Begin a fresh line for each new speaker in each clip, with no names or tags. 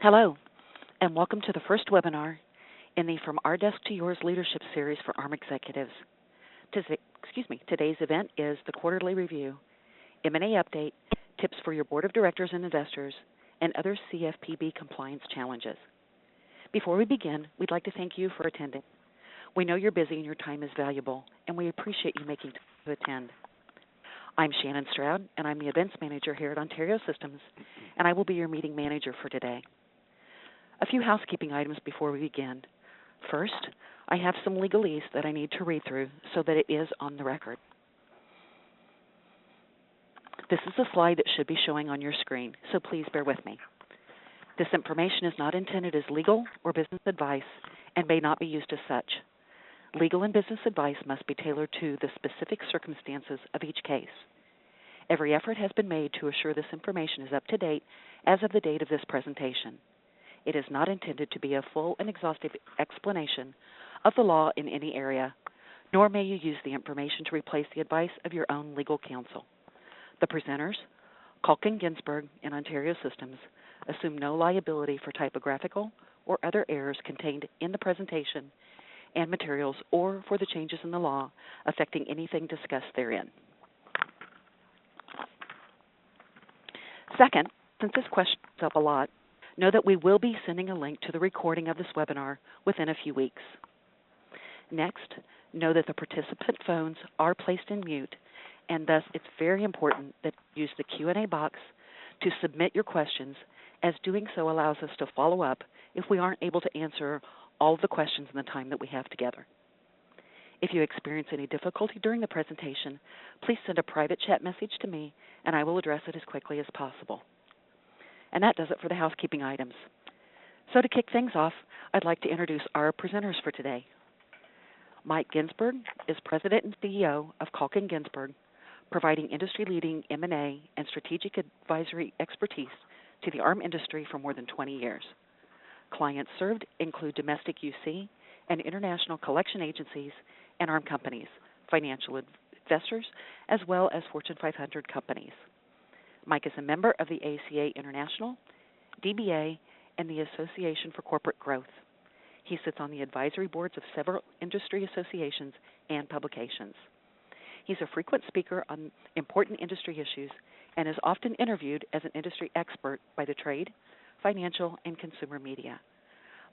Hello, and welcome to the first webinar in the From Our Desk to Yours Leadership Series for ARM Executives. Today's event is the Quarterly Review, M&A Update, Tips for your Board of Directors and Investors, and other CFPB compliance challenges. Before we begin, we'd like to thank you for attending. We know you're busy and your time is valuable, and we appreciate you making time to attend. I'm Shannon Stroud, and I'm the Events Manager here at Ontario Systems, and I will be your meeting manager for today. A few housekeeping items before we begin. First, I have some legalese that I need to read through so that it is on the record. This is a slide that should be showing on your screen, so please bear with me. This information is not intended as legal or business advice and may not be used as such. Legal and business advice must be tailored to the specific circumstances of each case. Every effort has been made to assure this information is up to date as of the date of this presentation. It is not intended to be a full and exhaustive explanation of the law in any area, nor may you use the information to replace the advice of your own legal counsel. The presenters, Culkin Ginsberg and Ontario Systems, assume no liability for typographical or other errors contained in the presentation and materials or for the changes in the law affecting anything discussed therein. Second, since this question comes up a lot, know that we will be sending a link to the recording of this webinar within a few weeks. Next, know that the participant phones are placed in mute, and thus it's very important that you use the Q&A box to submit your questions, as doing so allows us to follow up if we aren't able to answer all of the questions in the time that we have together. If you experience any difficulty during the presentation, please send a private chat message to me, and I will address it as quickly as possible. And that does it for the housekeeping items. So to kick things off, I'd like to introduce our presenters for today. Mike Ginsberg is President and CEO of Culkin Ginsberg, providing industry-leading M&A and strategic advisory expertise to the ARM industry for more than 20 years. Clients served include domestic UC and international collection agencies and ARM companies, financial investors, as well as Fortune 500 companies. Mike is a member of the ACA International, DBA, and the Association for Corporate Growth. He sits on the advisory boards of several industry associations and publications. He's a frequent speaker on important industry issues and is often interviewed as an industry expert by the trade, financial, and consumer media.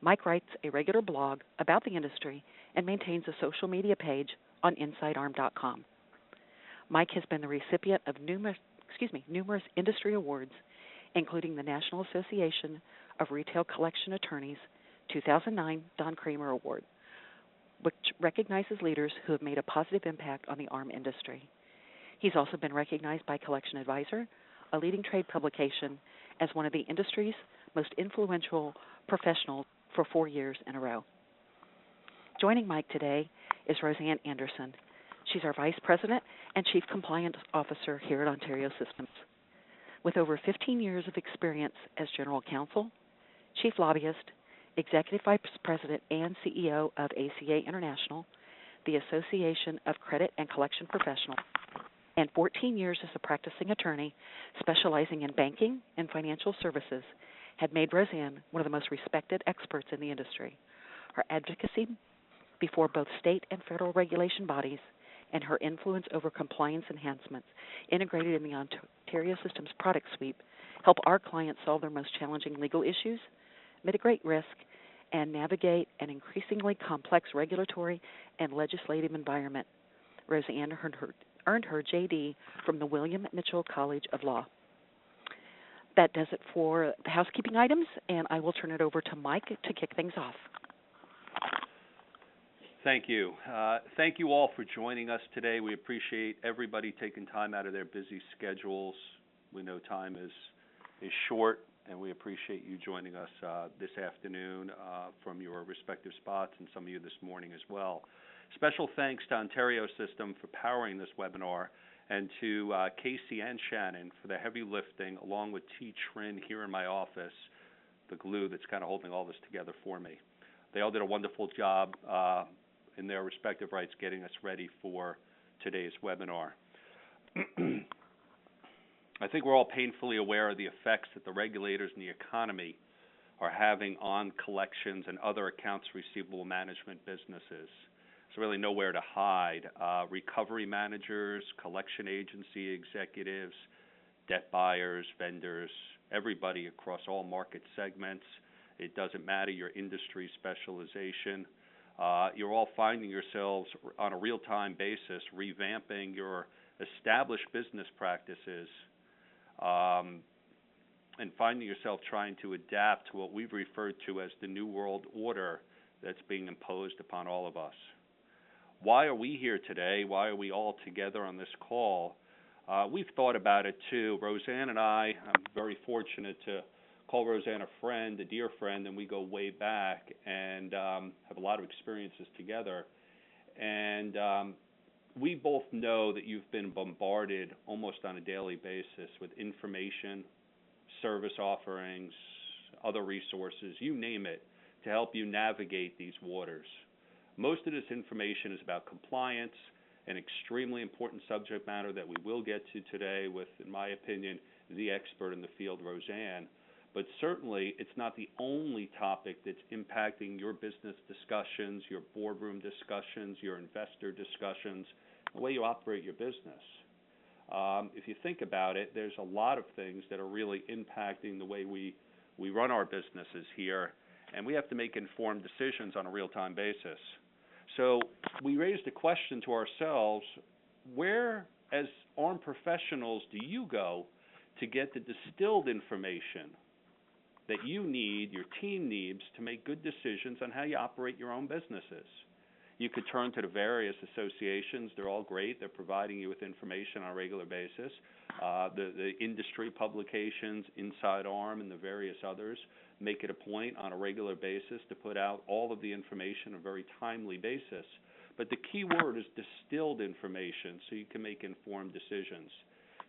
Mike writes a regular blog about the industry and maintains a social media page on InsideArm.com. Mike has been the recipient of numerous industry awards, including the National Association of Retail Collection Attorneys 2009 Don Kramer Award, which recognizes leaders who have made a positive impact on the ARM industry. He's also been recognized by Collection Advisor, a leading trade publication, as one of the industry's most influential professionals for 4 years in a row. Joining Mike today is Roseanne Anderson. She's our Vice President and Chief Compliance Officer here at Ontario Systems. With over 15 years of experience as General Counsel, Chief Lobbyist, Executive Vice President and CEO of ACA International, the Association of Credit and Collection Professionals, and 14 years as a practicing attorney specializing in banking and financial services, had made Roseanne one of the most respected experts in the industry. Her advocacy before both state and federal regulation bodies and her influence over compliance enhancements integrated in the Ontario Systems product suite help our clients solve their most challenging legal issues, mitigate risk, and navigate an increasingly complex regulatory and legislative environment. Roseanne earned her JD from the William Mitchell College of Law. That does it for the housekeeping items, and I will turn it over to Mike to kick things off.
Thank you. Thank you all for joining us today. We appreciate everybody taking time out of their busy schedules. We know time is short, and we appreciate you joining us this afternoon from your respective spots, and some of you this morning as well. Special thanks to Ontario System for powering this webinar, and to Casey and Shannon for the heavy lifting, along with T. Trin here in my office, the glue that's kind of holding all this together for me. They all did a wonderful job in their respective rights getting us ready for today's webinar. I think we're all painfully aware of the effects that the regulators and the economy are having on collections and other accounts receivable management businesses. There's really nowhere to hide. Recovery managers, collection agency executives, debt buyers, vendors, everybody across all market segments. It doesn't matter your industry specialization. You're all finding yourselves on a real-time basis revamping your established business practices, and finding yourself trying to adapt to what we've referred to as the New World Order that's being imposed upon all of us. Why are we here today? Why are we all together on this call? We've thought about it too. Roseanne and I'm very fortunate to call Roseanne a friend, a dear friend, and we go way back and have a lot of experiences together. And we both know that you've been bombarded almost on a daily basis with information, service offerings, other resources, you name it, to help you navigate these waters. Most of this information is about compliance, an extremely important subject matter that we will get to today with, in my opinion, the expert in the field, Roseanne. But certainly, it's not the only topic that's impacting your business discussions, your boardroom discussions, your investor discussions, the way you operate your business. If you think about it, there's a lot of things that are really impacting the way we run our businesses here, and we have to make informed decisions on a real-time basis. So we raised a question to ourselves: where, as armed professionals, do you go to get the distilled information that you need, your team needs, to make good decisions on how you operate your own businesses? You could turn to the various associations. They're all great. They're providing you with information on a regular basis. The industry publications, Inside Arm and the various others, make it a point on a regular basis to put out all of the information on a very timely basis. But the key word is distilled information so you can make informed decisions.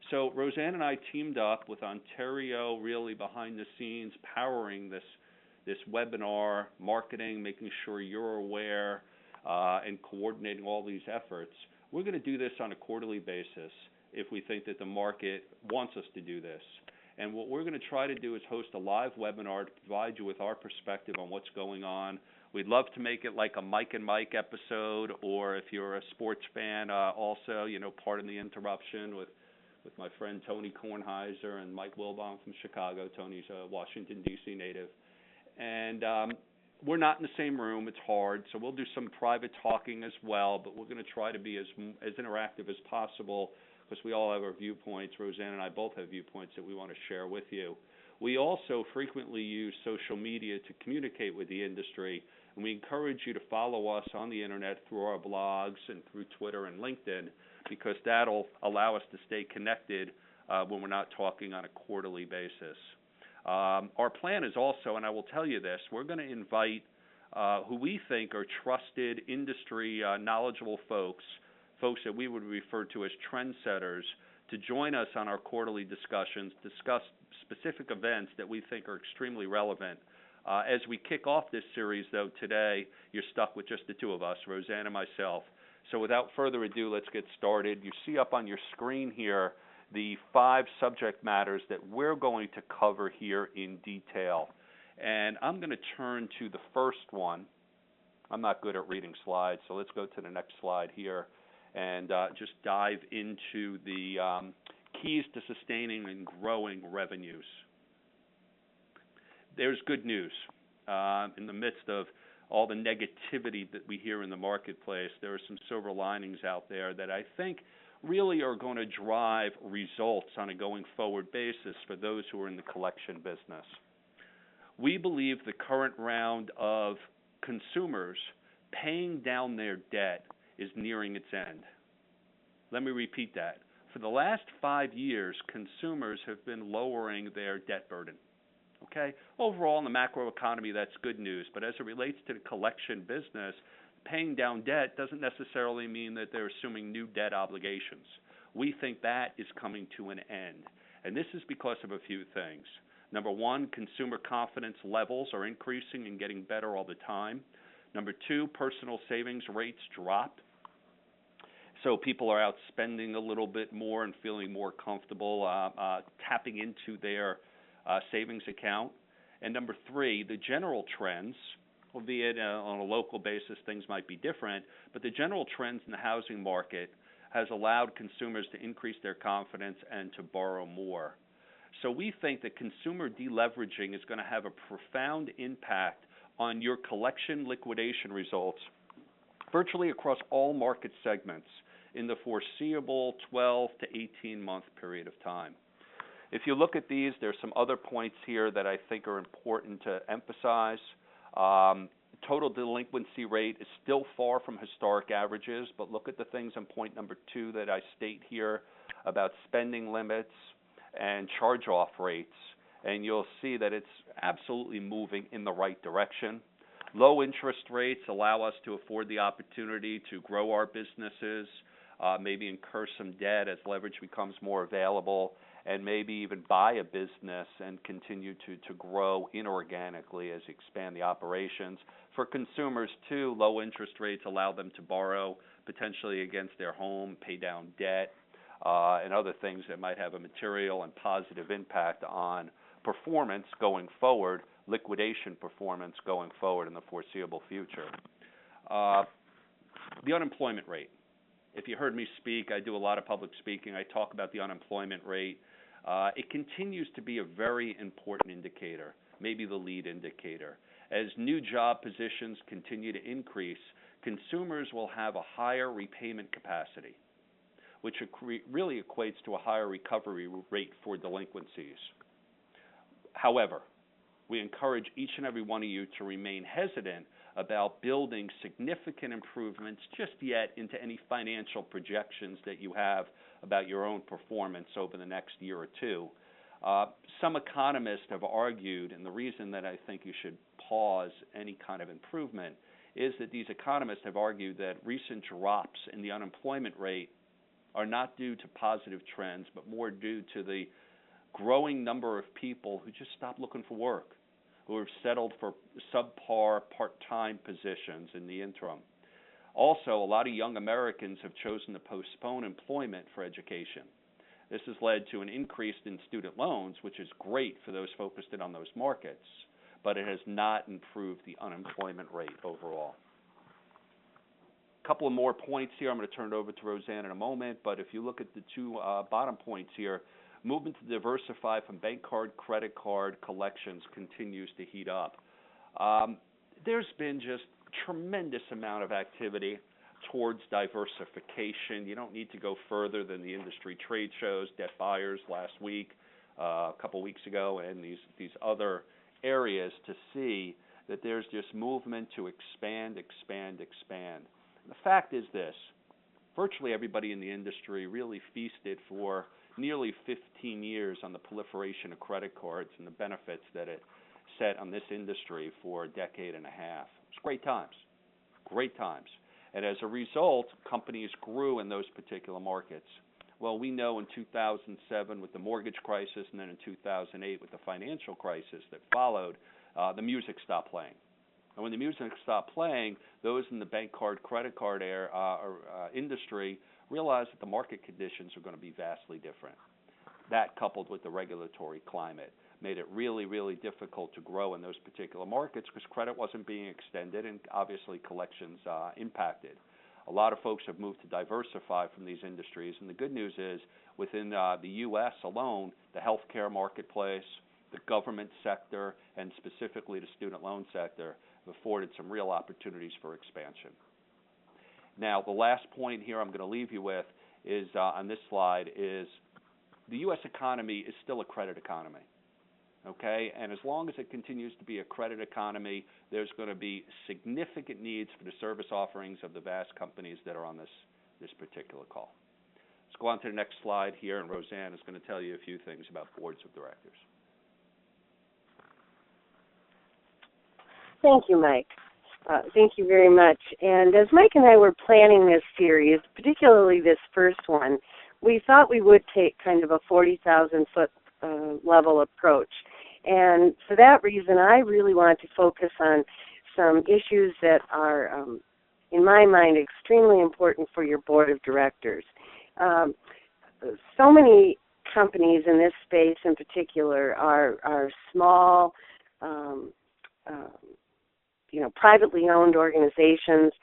So Roseanne and I teamed up with Ontario, really behind the scenes, powering this webinar, marketing, making sure you're aware, and coordinating all these efforts. We're going to do this on a quarterly basis if we think that the market wants us to do this. And what we're going to try to do is host a live webinar to provide you with our perspective on what's going on. We'd love to make it like a Mike and Mike episode, or if you're a sports fan, also, pardon the interruption, with my friend Tony Kornheiser and Mike Wilbon from Chicago. Tony's a Washington, D.C. native. And we're not in the same room. It's hard. So we'll do some private talking as well, but we're going to try to be as interactive as possible because we all have our viewpoints. Roseanne and I both have viewpoints that we want to share with you. We also frequently use social media to communicate with the industry, and we encourage you to follow us on the Internet through our blogs and through Twitter and LinkedIn, because that'll allow us to stay connected when we're not talking on a quarterly basis. Our plan is also, and I will tell you this, we're going to invite who we think are trusted industry knowledgeable folks that we would refer to as trendsetters, to join us on our quarterly discussions, discuss specific events that we think are extremely relevant. As we kick off this series, though, today, you're stuck with just the two of us, Roseanne and myself. So without further ado, let's get started. You see up on your screen here the 5 subject matters that we're going to cover here in detail. And I'm going to turn to the first one. I'm not good at reading slides, so let's go to the next slide here and just dive into the keys to sustaining and growing revenues. There's good news. In the midst of all the negativity that we hear in the marketplace, there are some silver linings out there that I think really are going to drive results on a going forward basis for those who are in the collection business. We believe the current round of consumers paying down their debt is nearing its end. Let me repeat that. For the last 5 years, consumers have been lowering their debt burden. Okay? Overall, in the macro economy, that's good news. But as it relates to the collection business, paying down debt doesn't necessarily mean that they're assuming new debt obligations. We think that is coming to an end. And this is because of a few things. Number one, consumer confidence levels are increasing and getting better all the time. Number two, personal savings rates dropped. So people are out spending a little bit more and feeling more comfortable tapping into their savings account. And number 3, the general trends, albeit on a local basis things might be different, but the general trends in the housing market has allowed consumers to increase their confidence and to borrow more. So we think that consumer deleveraging is going to have a profound impact on your collection liquidation results virtually across all market segments in the foreseeable 12 to 18-month period of time. If you look at these, there's some other points here that I think are important to emphasize. Total delinquency rate is still far from historic averages, but look at the things on point number 2 that I state here about spending limits and charge-off rates, and you'll see that it's absolutely moving in the right direction. Low interest rates allow us to afford the opportunity to grow our businesses, maybe incur some debt as leverage becomes more available, and maybe even buy a business and continue to grow inorganically as you expand the operations. For consumers, too, low interest rates allow them to borrow potentially against their home, pay down debt, and other things that might have a material and positive impact on performance going forward, liquidation performance going forward in the foreseeable future. The unemployment rate. If you heard me speak, I do a lot of public speaking. I talk about the unemployment rate. It continues to be a very important indicator, maybe the lead indicator. As new job positions continue to increase, consumers will have a higher repayment capacity, which really equates to a higher recovery rate for delinquencies. However, we encourage each and every one of you to remain hesitant about building significant improvements just yet into any financial projections that you have about your own performance over the next year or two. Some economists have argued, and the reason that I think you should pause any kind of improvement is that these economists have argued that recent drops in the unemployment rate are not due to positive trends, but more due to the growing number of people who just stopped looking for work, who have settled for subpar part-time positions in the interim. Also, a lot of young Americans have chosen to postpone employment for education. This has led to an increase in student loans, which is great for those focused in on those markets, but it has not improved the unemployment rate overall. A couple of more points here. I'm going to turn it over to Roseanne in a moment, but if you look at the 2 bottom points here, movement to diversify from bank card, credit card collections continues to heat up. There's been just tremendous amount of activity towards diversification. You don't need to go further than the industry trade shows, Debt Buyers last week, a couple weeks ago, and these other areas to see that there's just movement to expand. The fact is this: virtually everybody in the industry really feasted for nearly 15 years on the proliferation of credit cards and the benefits that it set on this industry for a decade and a half. It was great times. And as a result, companies grew in those particular markets. Well, we know in 2007 with the mortgage crisis, and then in 2008 with the financial crisis that followed, the music stopped playing. And when the music stopped playing, those in the bank card, credit card industry realized that the market conditions are going to be vastly different. That, coupled with the regulatory climate, made it really, really difficult to grow in those particular markets because credit wasn't being extended and obviously collections impacted. A lot of folks have moved to diversify from these industries, and the good news is within the U.S. alone, the healthcare marketplace, the government sector, and specifically the student loan sector have afforded some real opportunities for expansion. Now, the last point here I'm going to leave you with is on this slide is the U.S. economy is still a credit economy. Okay, and as long as it continues to be a credit economy, there's going to be significant needs for the service offerings of the vast companies that are on this particular call. Let's go on to the next slide here, and Roseanne is going to tell you a few things about boards of directors.
Thank you, Mike. Thank you very much. And as Mike and I were planning this series, particularly this first one, we thought we would take kind of a 40,000-foot level approach. And for that reason, I really want to focus on some issues that are, in my mind, extremely important for your board of directors. So many companies in this space in particular are small, privately owned organizations.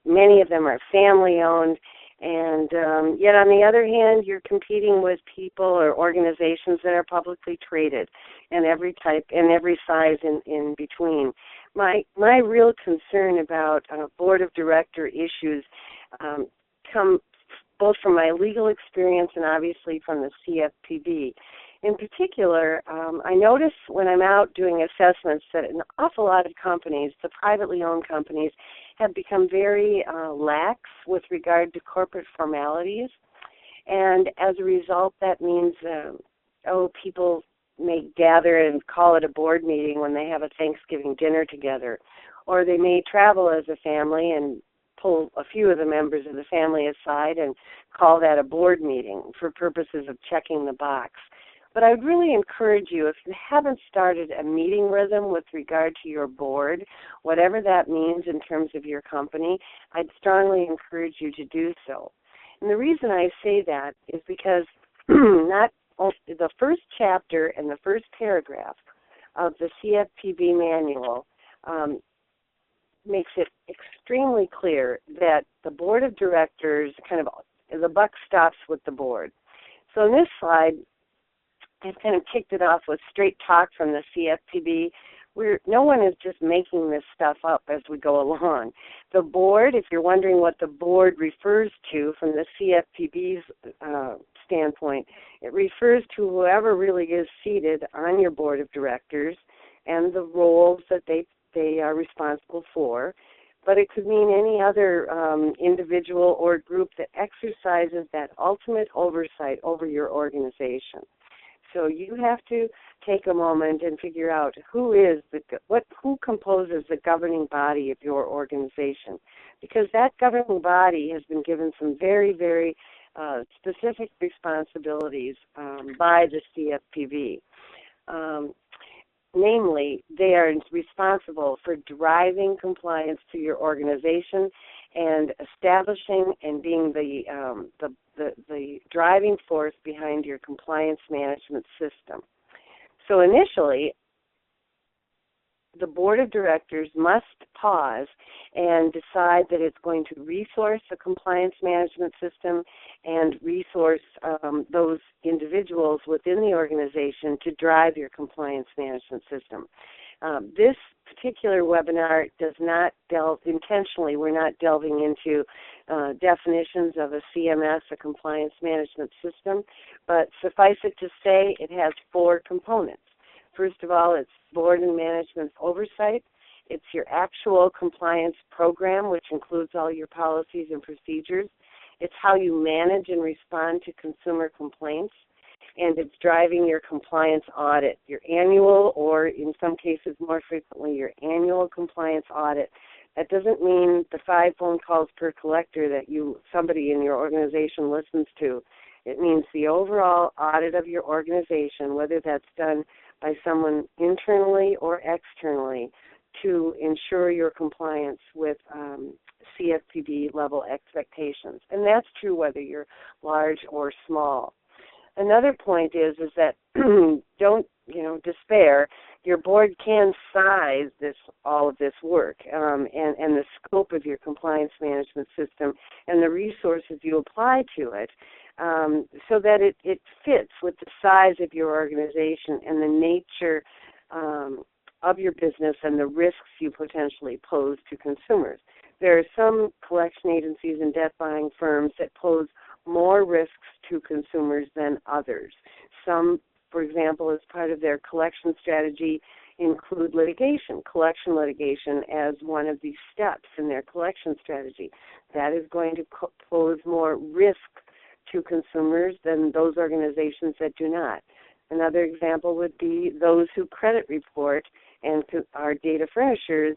Many of them are family owned, and yet on the other hand, you're competing with people or organizations that are publicly traded, and every type and every size in between. My real concern about board of director issues come both from my legal experience and obviously from the CFPB. In particular, I notice when I'm out doing assessments that an awful lot of companies, the privately owned companies, have become very lax with regard to corporate formalities. And as a result, that means, people may gather and call it a board meeting when they have a Thanksgiving dinner together. Or they may travel as a family and pull a few of the members of the family aside and call that a board meeting for purposes of checking the box. But I would really encourage you, if you haven't started a meeting rhythm with regard to your board, whatever that means in terms of your company, I'd strongly encourage you to do so. And the reason I say that is because the first chapter and the first paragraph of the CFPB manual makes it extremely clear that the board of directors, the buck stops with the board. So in this slide, I've kind of kicked it off with straight talk from the CFPB. No one is just making this stuff up as we go along. The board, if you're wondering what the board refers to from the CFPB's standpoint, it refers to whoever really is seated on your board of directors and the roles that they are responsible for. But it could mean any other individual or group that exercises that ultimate oversight over your organization. So you have to take a moment and figure out who composes the governing body of your organization, because that governing body has been given some very, very specific responsibilities by the CFPB. Namely, they are responsible for driving compliance to your organization and establishing and being the driving force behind your compliance management system. So initially, the board of directors must pause and decide that it's going to resource the compliance management system and resource those individuals within the organization to drive your compliance management system. This particular webinar does not delve, intentionally, we're not delving into definitions of a CMS, a compliance management system, but suffice it to say it has 4 components. First of all, it's board and management oversight. It's your actual compliance program, which includes all your policies and procedures. It's how you manage and respond to consumer complaints. And it's driving your compliance audit, your annual, or in some cases more frequently, your annual compliance audit. That doesn't mean the 5 phone calls per collector that somebody in your organization listens to. It means the overall audit of your organization, whether that's done by someone internally or externally, to ensure your compliance with CFPB level expectations. And that's true whether you're large or small. Another point is that don't despair. Your board can size all of this work and the scope of your compliance management system and the resources you apply to it so that it fits with the size of your organization and the nature of your business and the risks you potentially pose to consumers. There are some collection agencies and debt buying firms that pose more risks to consumers than others. Some, for example, as part of their collection strategy, include collection litigation as one of the steps in their collection strategy. That is going to pose more risk to consumers than those organizations that do not. Another example would be those who credit report and are data furnishers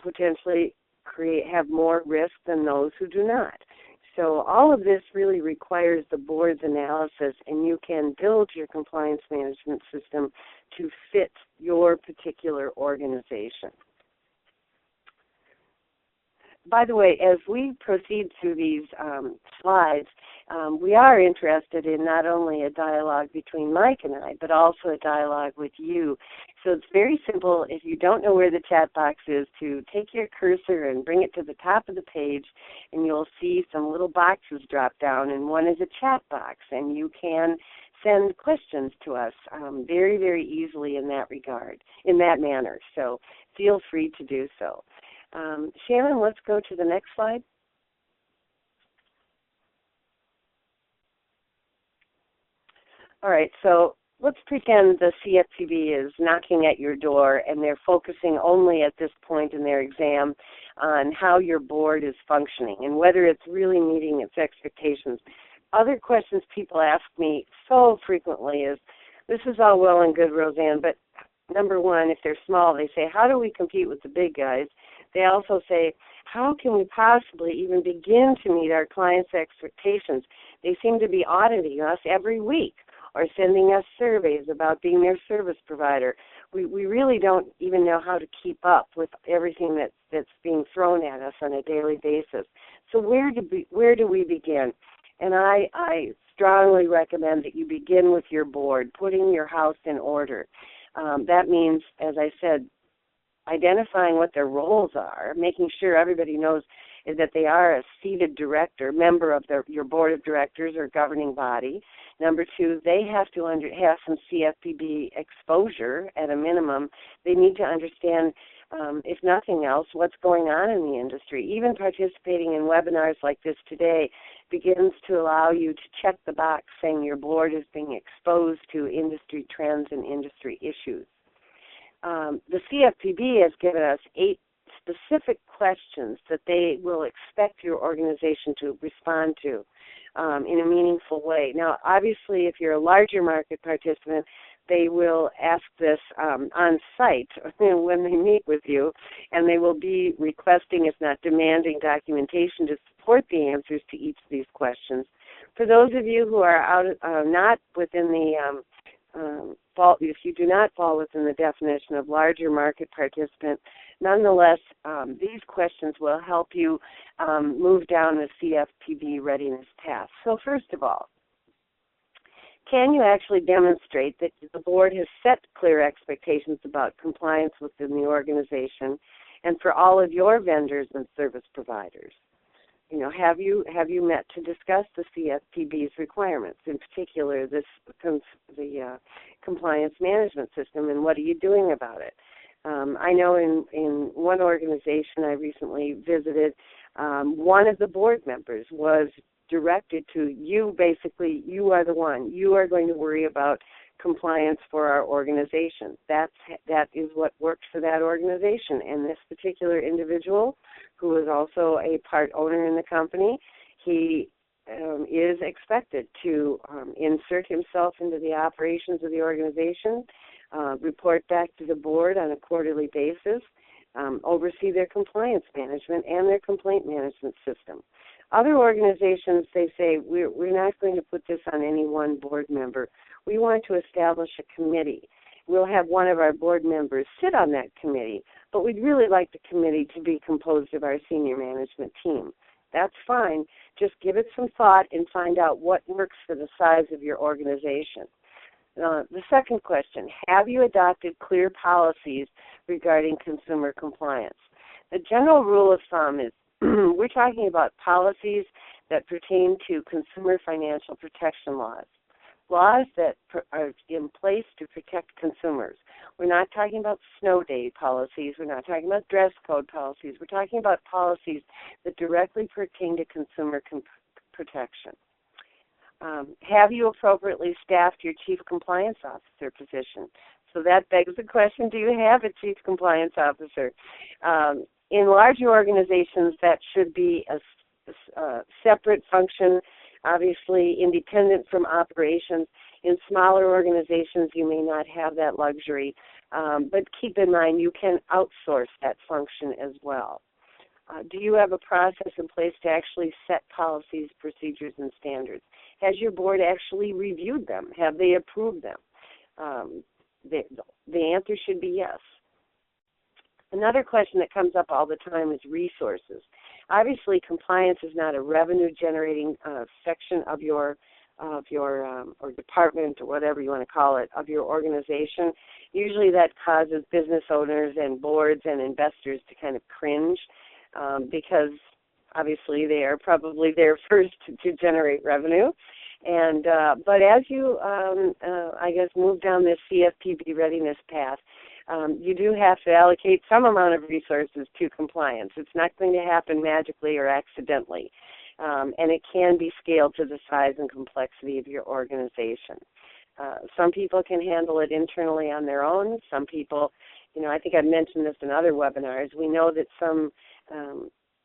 potentially have more risk than those who do not. So all of this really requires the board's analysis, and you can build your compliance management system to fit your particular organization. By the way, as we proceed through these slides, we are interested in not only a dialogue between Mike and I, but also a dialogue with you. So it's very simple. If you don't know where the chat box is, to take your cursor and bring it to the top of the page, and you'll see some little boxes drop down, and one is a chat box, and you can send questions to us very, very easily in that regard, in that manner. So feel free to do so. Shannon, let's go to the next slide. All right, so let's pretend the CFPB is knocking at your door and they're focusing only at this point in their exam on how your board is functioning and whether it's really meeting its expectations. Other questions people ask me so frequently is, this is all well and good, Roseanne, but number one, if they're small, they say, how do we compete with the big guys? They also say, how can we possibly even begin to meet our clients' expectations? They seem to be auditing us every week or sending us surveys about being their service provider. We really don't even know how to keep up with everything that's being thrown at us on a daily basis. So where do we begin? And I strongly recommend that you begin with your board, putting your house in order. That means, as I said, identifying what their roles are, making sure everybody knows that they are a seated director, member of your board of directors or governing body. Number two, they have to have some CFPB exposure at a minimum. They need to understand, if nothing else, what's going on in the industry. Even participating in webinars like this today begins to allow you to check the box saying your board is being exposed to industry trends and industry issues. The CFPB has given us 8 specific questions that they will expect your organization to respond to in a meaningful way. Now, obviously, if you're a larger market participant, they will ask this on site when they meet with you, and they will be requesting, if not demanding, documentation to support the answers to each of these questions. For those of you who are not within the if you do not fall within the definition of larger market participant, nonetheless, these questions will help you move down the CFPB readiness path. So first of all, can you actually demonstrate that the board has set clear expectations about compliance within the organization and for all of your vendors and service providers? You know, have you met to discuss the CFPB's requirements, in particular the compliance management system, and what are you doing about it? I know in one organization I recently visited, one of the board members was directed to, you are the one. You are going to worry about compliance for our organization. That is what works for that organization. And this particular individual, who is also a part owner in the company, he is expected to insert himself into the operations of the organization, report back to the board on a quarterly basis, oversee their compliance management and their complaint management system. Other organizations, they say, we're not going to put this on any one board member. We want to establish a committee. We'll have one of our board members sit on that committee, but we'd really like the committee to be composed of our senior management team. That's fine. Just give it some thought and find out what works for the size of your organization. The second question, have you adopted clear policies regarding consumer compliance? The general rule of thumb is we're talking about policies that pertain to consumer financial protection laws that are in place to protect consumers. We're not talking about snow day policies. We're not talking about dress code policies. We're talking about policies that directly pertain to consumer protection. Have you appropriately staffed your chief compliance officer position? So that begs the question, do you have a chief compliance officer? In larger organizations, that should be a separate function, obviously independent from operations. In smaller organizations, you may not have that luxury, but keep in mind you can outsource that function as well. Do you have a process in place to actually set policies, procedures, and standards? Has your board actually reviewed them? Have they approved them? The answer should be yes. Another question that comes up all the time is resources. Obviously, compliance is not a revenue-generating section of your or department, or whatever you want to call it, of your organization. Usually that causes business owners and boards and investors to kind of cringe because obviously they are probably there first to generate revenue. And but as you, I guess, move down this CFPB readiness path, you do have to allocate some amount of resources to compliance. It's not going to happen magically or accidentally, and it can be scaled to the size and complexity of your organization. Some people can handle it internally on their own. Some people, I think I've mentioned this in other webinars. We know that some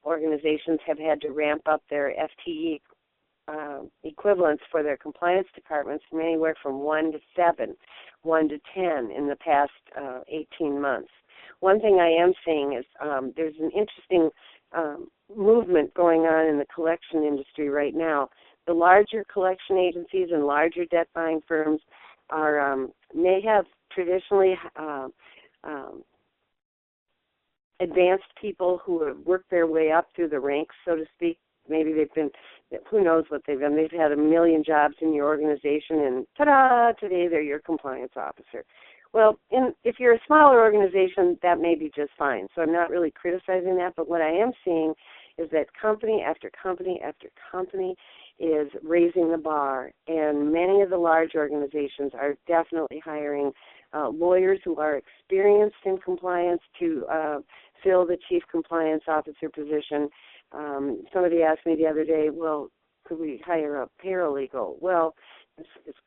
organizations have had to ramp up their FTE equivalents for their compliance departments from anywhere from 1 to 7, 1 to 10 in the past 18 months. One thing I am seeing is there's an interesting movement going on in the collection industry right now. The larger collection agencies and larger debt buying firms may have traditionally advanced people who have worked their way up through the ranks, so to speak. Maybe they've been, who knows what they've done. They've had a million jobs in your organization, and ta-da, today they're your compliance officer. Well, if you're a smaller organization, that may be just fine. So I'm not really criticizing that, but what I am seeing is that company after company after company is raising the bar, and many of the large organizations are definitely hiring lawyers who are experienced in compliance to fill the chief compliance officer position. Somebody asked me the other day, well, could we hire a paralegal? Well, it's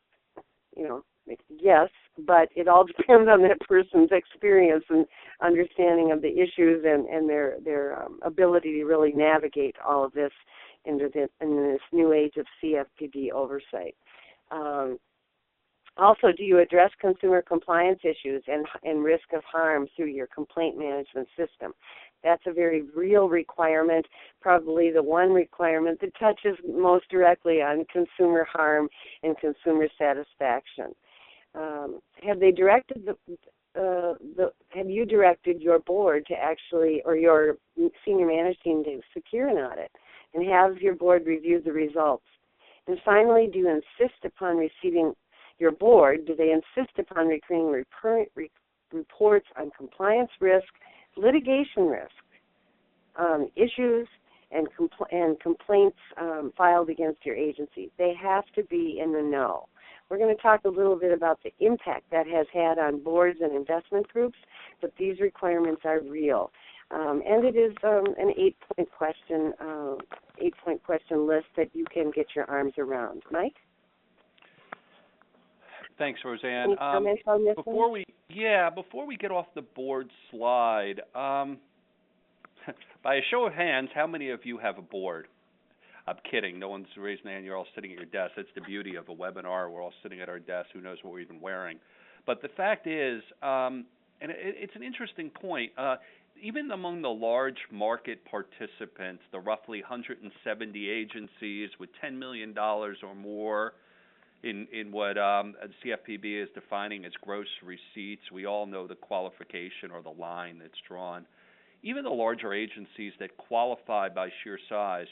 yes, but it all depends on that person's experience and understanding of the issues and their ability to really navigate all of this in this new age of CFPB oversight. Also, do you address consumer compliance issues and risk of harm through your complaint management system? That's a very real requirement, probably the one requirement that touches most directly on consumer harm and consumer satisfaction. Have they directed have you directed your board to actually, or your senior management team to secure an audit, and have your board review the results? And finally, do you insist upon receiving your board? Do they insist upon recurring reports on compliance risk, litigation risk, issues, and complaints filed against your agency? They have to be in the know. We're going to talk a little bit about the impact that has had on boards and investment groups, but these requirements are real. And it is an 8-point question list that you can get your arms around. Mike?
Thanks, Roseanne.
Any comments on this
before we get off the board slide, by a show of hands, how many of you have a board? I'm kidding. No one's raising their hand. You're all sitting at your desk. That's the beauty of a webinar. We're all sitting at our desks. Who knows what we're even wearing? But the fact is, and it's an interesting point, even among the large market participants, the roughly 170 agencies with $10 million or more in what CFPB is defining as gross receipts, we all know the qualification or the line that's drawn. Even the larger agencies that qualify by sheer size,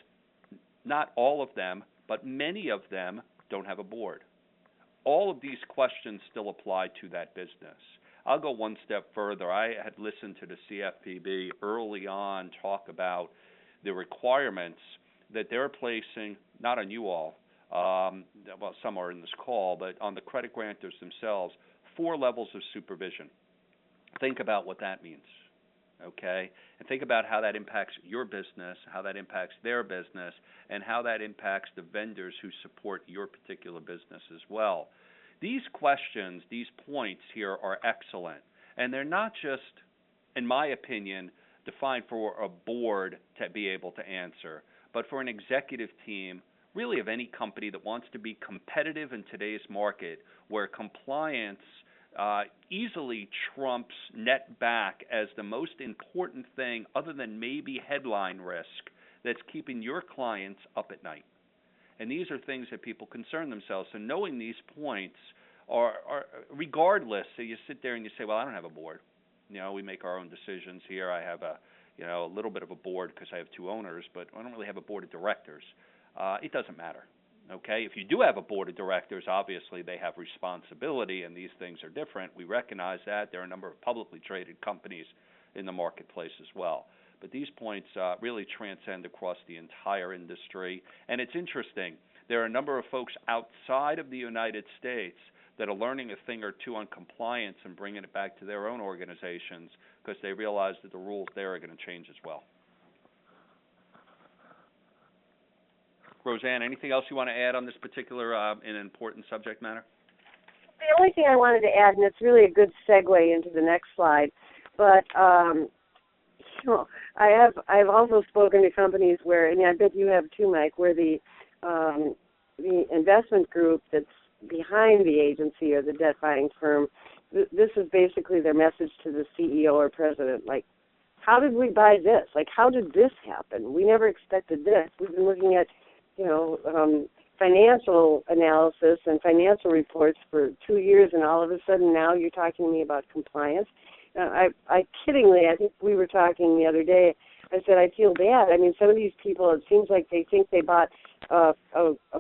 not all of them, but many of them don't have a board. All of these questions still apply to that business. I'll go one step further. I had listened to the CFPB early on talk about the requirements that they're placing, not on you all, well, some are in this call, but on the credit grantors themselves, 4 levels of supervision. Think about what that means. Okay, and think about how that impacts your business, how that impacts their business, and how that impacts the vendors who support your particular business as well. These questions, these points here are excellent, and they're not just, in my opinion, defined for a board to be able to answer, but for an executive team, really of any company that wants to be competitive in today's market, where compliance easily trumps net back as the most important thing, other than maybe headline risk, that's keeping your clients up at night. And these are things that people concern themselves. So knowing these points are regardless, so you sit there and you say, well, I don't have a board. We make our own decisions here. I have a little bit of a board because I have two owners, but I don't really have a board of directors. It doesn't matter. Okay, if you do have a board of directors, obviously they have responsibility, and these things are different. We recognize that. There are a number of publicly traded companies in the marketplace as well. But these points really transcend across the entire industry. And it's interesting. There are a number of folks outside of the United States that are learning a thing or two on compliance and bringing it back to their own organizations because they realize that the rules there are going to change as well. Roseanne, anything else you want to add on this particular and important subject matter?
The only thing I wanted to add, and it's really a good segue into the next slide, but I've also spoken to companies where, and I bet you have too, Mike, where the investment group that's behind the agency or the debt buying firm, this is basically their message to the CEO or president, like, how did we buy this? Like, how did this happen? We never expected this. We've been looking at financial analysis and financial reports for 2 years, and all of a sudden now you're talking to me about compliance. I kiddingly, I think we were talking the other day, I said, I feel bad. I mean, some of these people, it seems like they think they bought a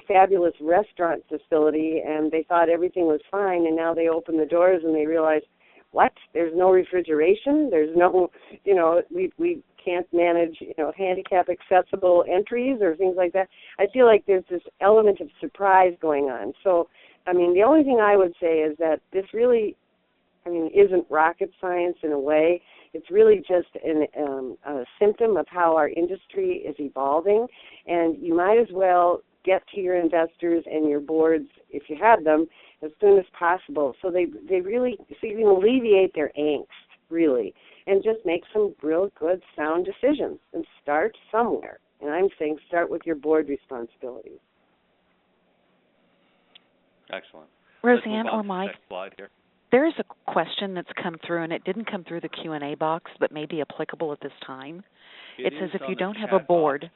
fabulous restaurant facility and they thought everything was fine, and now they open the doors and they realize, what? There's no refrigeration? There's no, we can't manage, handicap accessible entries or things like that. I feel like there's this element of surprise going on. So, I mean, the only thing I would say is that this really, isn't rocket science in a way. It's really just a symptom of how our industry is evolving, and you might as well get to your investors and your boards, if you have them, as soon as possible, so they really, so you can alleviate their angst, really, and just make some real good, sound decisions, and start somewhere. And I'm saying start with your board responsibilities.
Excellent.
Roseanne or Mike,
next slide here.
There is a question that's come through, and it didn't come through the Q&A box, but may be applicable at this time. It says if you don't have a board,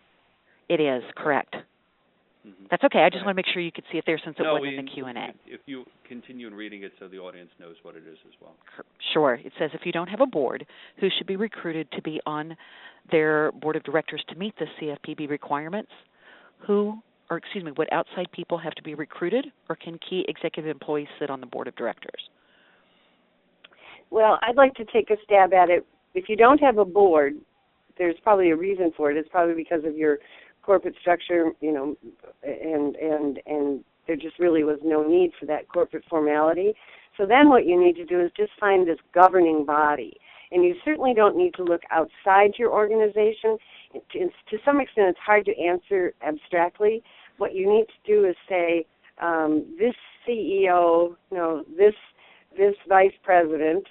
it is, correct. Mm-hmm. That's okay. I just want to make sure you could see it there since it wasn't in the Q&A.
If you continue in reading it so the audience knows what it is as well.
Sure. It says if you don't have a board, who should be recruited to be on their board of directors to meet the CFPB requirements? Would outside people have to be recruited, or can key executive employees sit on the board of directors?
Well, I'd like to take a stab at it. If you don't have a board, there's probably a reason for it. It's probably because of your corporate structure, and there just really was no need for that corporate formality. So then what you need to do is just find this governing body. And you certainly don't need to look outside your organization. To some extent, it's hard to answer abstractly. What you need to do is say, this CEO, this vice president,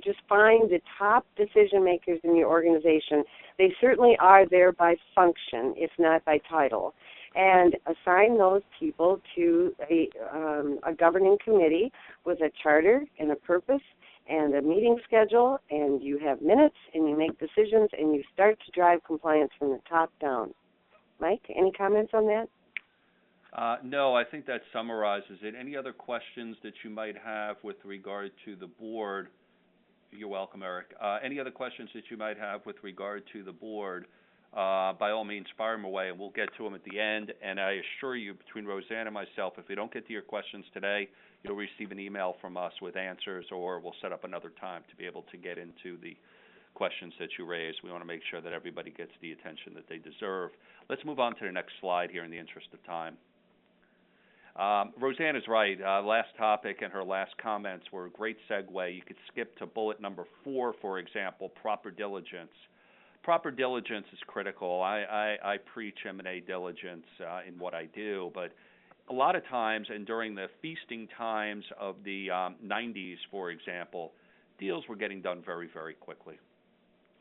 just find the top decision makers in your organization. They certainly are there by function, if not by title, and assign those people to a governing committee with a charter and a purpose and a meeting schedule, and you have minutes, and you make decisions, and you start to drive compliance from the top down. Mike, any comments on that?
No, I think that summarizes it. Any other questions that you might have with regard to the board? You're welcome, Eric. Any other questions that you might have with regard to the board, by all means, fire them away, and we'll get to them at the end. And I assure you, between Roseanne and myself, if we don't get to your questions today, you'll receive an email from us with answers, or we'll set up another time to be able to get into the questions that you raised. We want to make sure that everybody gets the attention that they deserve. Let's move on to the next slide here in the interest of time. Roseanne is right. Last topic and her last comments were a great segue. You could skip to bullet number 4, for example, proper diligence. Proper diligence is critical. I preach M&A diligence in what I do, but a lot of times, and during the feasting times of the 90s, for example, deals were getting done very, very quickly.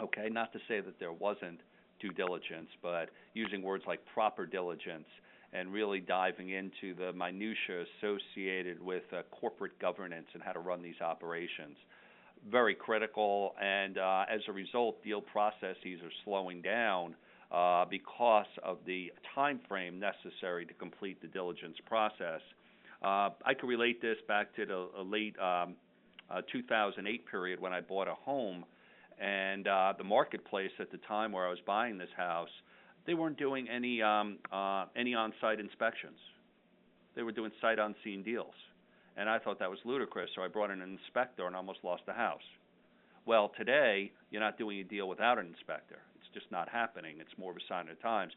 Okay, not to say that there wasn't due diligence, but using words like proper diligence and really diving into the minutiae associated with corporate governance and how to run these operations. Very critical, and as a result, deal processes are slowing down because of the time frame necessary to complete the diligence process. I could relate this back to the late 2008 period when I bought a home, and the marketplace at the time where I was buying this house, they weren't doing any on-site inspections. They were doing sight-unseen deals. And I thought that was ludicrous, so I brought in an inspector and almost lost the house. Well, today, you're not doing a deal without an inspector. It's just not happening. It's more of a sign of the times.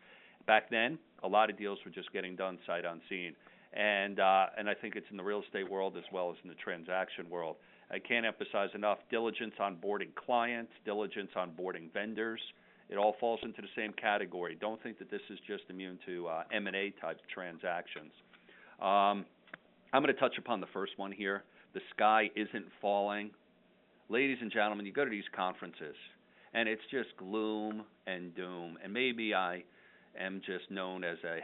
Back then, a lot of deals were just getting done sight unseen. And I think it's in the real estate world as well as in the transaction world. I can't emphasize enough diligence on boarding clients, diligence on boarding vendors. It all falls into the same category. Don't think that this is just immune to M&A type transactions. I'm going to touch upon the first one here. The sky isn't falling. Ladies and gentlemen, you go to these conferences, and it's just gloom and doom. And maybe I am just known as a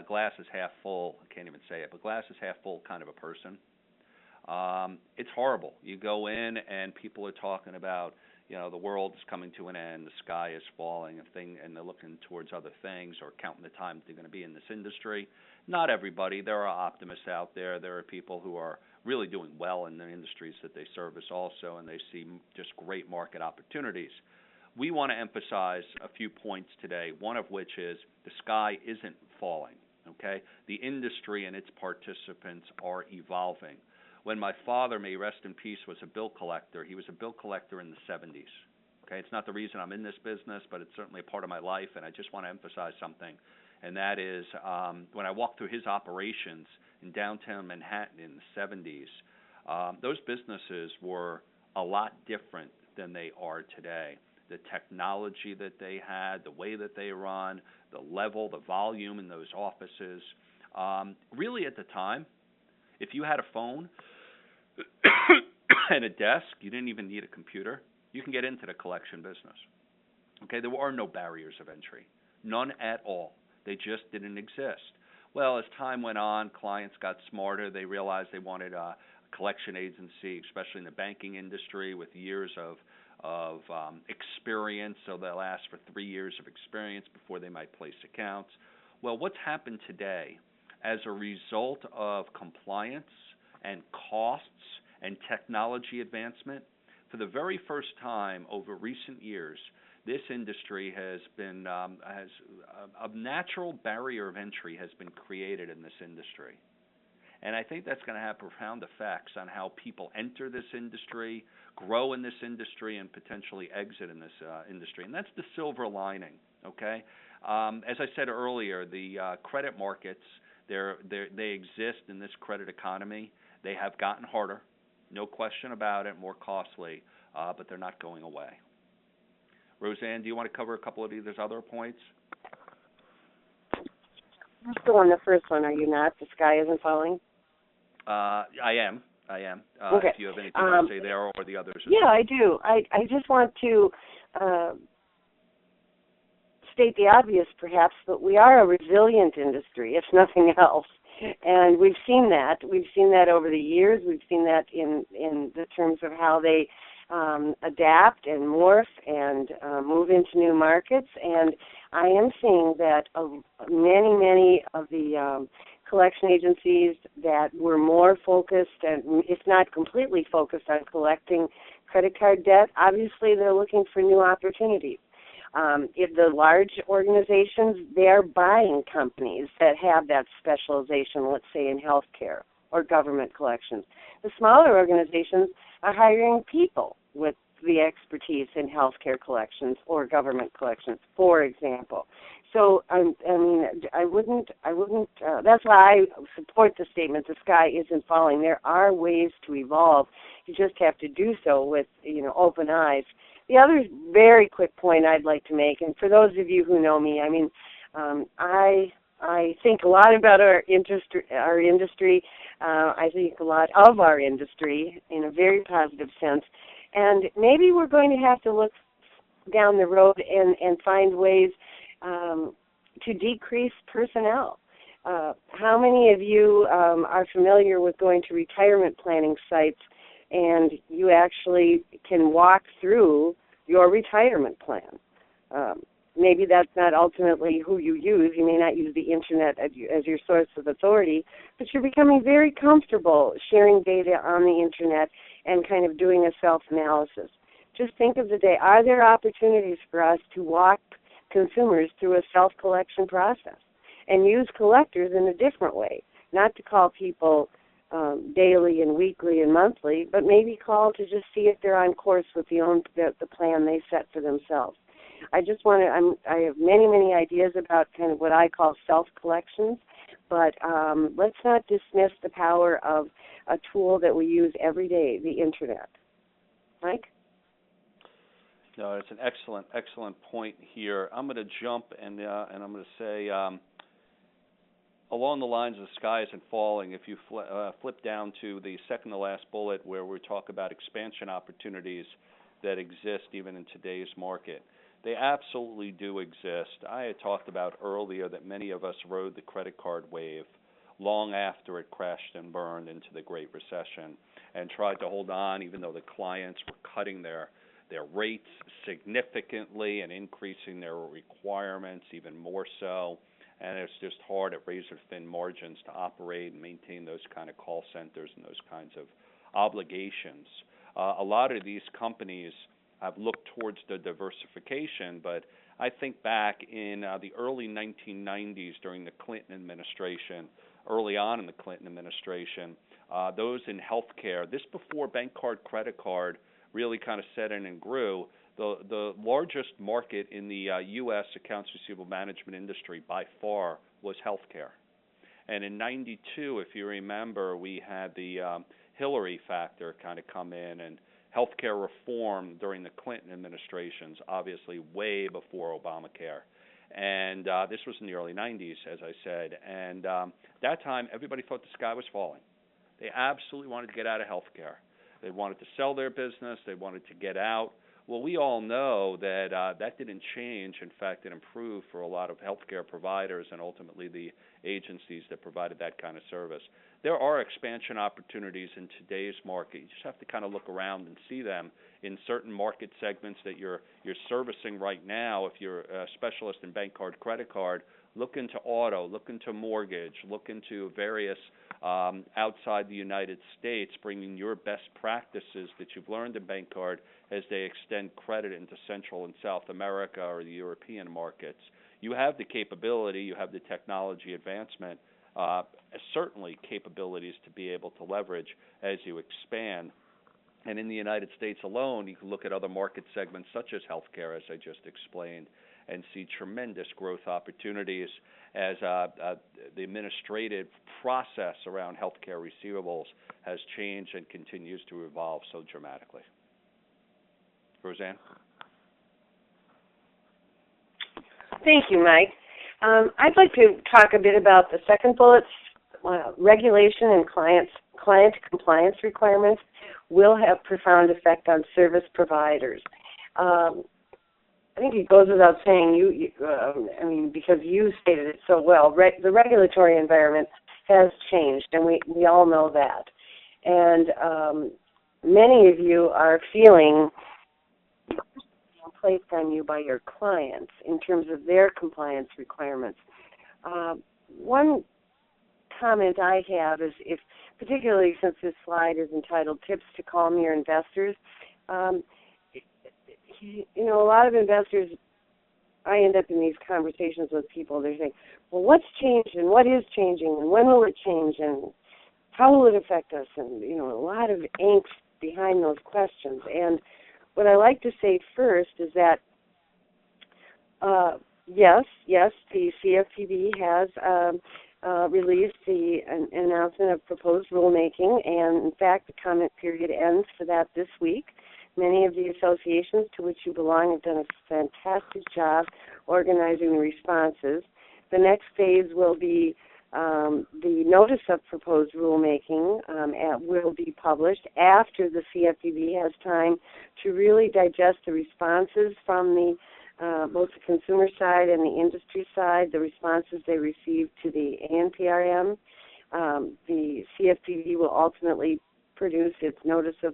glass is half full. I can't even say it, but glass is half full kind of a person. It's horrible. You go in, and people are talking about, the world is coming to an end, the sky is falling, and they're looking towards other things or counting the time they're going to be in this industry. Not everybody. There are optimists out there. There are people who are really doing well in the industries that they service also, and they see just great market opportunities. We want to emphasize a few points today, one of which is the sky isn't falling, okay? The industry and its participants are evolving. When my father, may he rest in peace, was a bill collector, he was a bill collector in the 70s. Okay, it's not the reason I'm in this business, but it's certainly a part of my life, and I just want to emphasize something, and that is when I walked through his operations in downtown Manhattan in the 70s, those businesses were a lot different than they are today. The technology that they had, the way that they run, the level, the volume in those offices. Really at the time, if you had a phone and a desk, you didn't even need a computer, you can get into the collection business. Okay, there are no barriers of entry, none at all. They just didn't exist. Well, as time went on, clients got smarter. They realized they wanted a collection agency, especially in the banking industry, with years of experience. So they'll ask for 3 years of experience before they might place accounts. Well, what's happened today as a result of compliance and costs and technology advancement, for the very first time over recent years, this industry has been, a natural barrier of entry has been created in this industry. And I think that's going to have profound effects on how people enter this industry, grow in this industry, and potentially exit in this industry. And that's the silver lining, okay? As I said earlier, the credit markets, they exist in this credit economy. They have gotten harder, no question about it, more costly, but they're not going away. Roseanne, do you want to cover a couple of these other points?
I'm still on the first one, are you not? The sky isn't falling?
I am.
Okay.
If you have anything to say there or the others.
Yeah, I do. I just want to state the obvious, perhaps, but we are a resilient industry, if nothing else. And we've seen that. We've seen that over the years. We've seen that in the terms of how they adapt and morph and move into new markets. And I am seeing that many of the collection agencies that were more focused, and if not completely focused on collecting credit card debt, obviously they're looking for new opportunities. If the large organizations, they are buying companies that have that specialization, let's say in healthcare or government collections. The smaller organizations are hiring people with the expertise in healthcare collections or government collections, for example. So, I wouldn't. That's why I support the statement: the sky isn't falling. There are ways to evolve. You just have to do so with, open eyes. The other very quick point I'd like to make, and for those of you who know me, I think a lot about our industry. I think a lot of our industry in a very positive sense. And maybe we're going to have to look down the road and find ways to decrease personnel. How many of you are familiar with going to retirement planning sites and you actually can walk through your retirement plan? Maybe that's not ultimately who you use. You may not use the Internet as your source of authority, but you're becoming very comfortable sharing data on the Internet and kind of doing a self-analysis. Just think of the day. Are there opportunities for us to walk consumers through a self-collection process and use collectors in a different way? Not to call people daily and weekly and monthly, but maybe call to just see if they're on course with the plan they set for themselves. I have many ideas about kind of what I call self-collections, but let's not dismiss the power of a tool that we use every day, the Internet. Mike?
No, it's an excellent point here. I'm going to jump and I'm going to say, along the lines of the sky isn't falling, if you flip down to the second to last bullet where we talk about expansion opportunities that exist even in today's market. They absolutely do exist. I had talked about earlier that many of us rode the credit card wave long after it crashed and burned into the Great Recession and tried to hold on even though the clients were cutting their rates significantly and increasing their requirements even more so. And it's just hard at razor-thin margins to operate and maintain those kind of call centers and those kinds of obligations. A lot of these companies have looked towards the diversification, but I think back in the early 1990s during the Clinton administration, early on in the Clinton administration, those in healthcare, this before bank card, credit card really kind of set in and grew, the largest market in the U.S. accounts receivable management industry by far was healthcare. And in 92, if you remember, we had the Hillary factor kind of come in, and healthcare reform during the Clinton administrations, obviously way before Obamacare. And this was in the early 90s, as I said. And that time, everybody thought the sky was falling. They absolutely wanted to get out of healthcare. They wanted to sell their business. They wanted to get out. Well, we all know that that didn't change. In fact, it improved for a lot of healthcare providers and ultimately the agencies that provided that kind of service. There are expansion opportunities in today's market. You just have to kind of look around and see them in certain market segments that you're servicing right now. If you're a specialist in bank card, credit card, look into auto, look into mortgage, look into various outside the United States, bringing your best practices that you've learned in bank card as they extend credit into Central and South America or the European markets. You have the capability, you have the technology advancement, certainly capabilities to be able to leverage as you expand. And in the United States alone, you can look at other market segments such as healthcare, as I just explained, and see tremendous growth opportunities as the administrative process around healthcare receivables has changed and continues to evolve so dramatically. Roseanne?
Thank you, Mike. I'd like to talk a bit about the second bullet. Regulation and client compliance requirements will have profound effect on service providers. I think it goes without saying, because you stated it so well, the regulatory environment has changed, and we all know that. And many of you are feeling placed on you by your clients in terms of their compliance requirements. One comment I have is, particularly since this slide is entitled Tips to Calm Your Investors, a lot of investors, I end up in these conversations with people, they're saying, well, what's changed and what is changing and when will it change and how will it affect us? And, a lot of angst behind those questions. And what I like to say first is that, yes, the CFPB has released an announcement of proposed rulemaking, and in fact, the comment period ends for that this week. Many of the associations to which you belong have done a fantastic job organizing the responses. The next phase will be the notice of proposed rulemaking will be published after the CFPB has time to really digest the responses from the both the consumer side and the industry side, the responses they received to the ANPRM. The CFPB will ultimately produce its notice of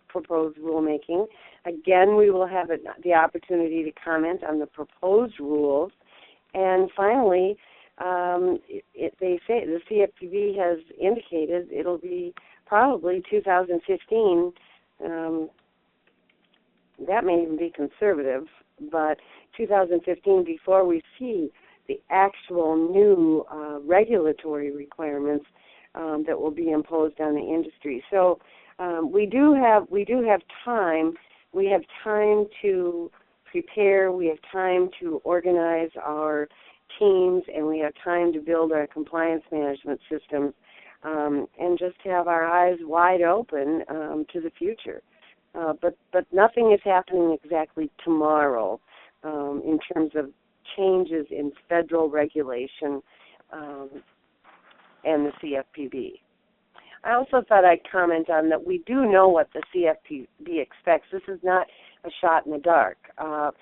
proposed rulemaking. Again, we will have the opportunity to comment on the proposed rules. And finally, they say the CFPB has indicated it'll be probably 2015 that may even be conservative, but 2015, before we see the actual new regulatory requirements that will be imposed on the industry. So we do have time. We have time to prepare. We have time to organize our teams, and we have time to build our compliance management systems, and just have our eyes wide open to the future. But nothing is happening exactly tomorrow in terms of changes in federal regulation and the CFPB. I also thought I'd comment on that we do know what the CFPB expects. This is not a shot in the dark. The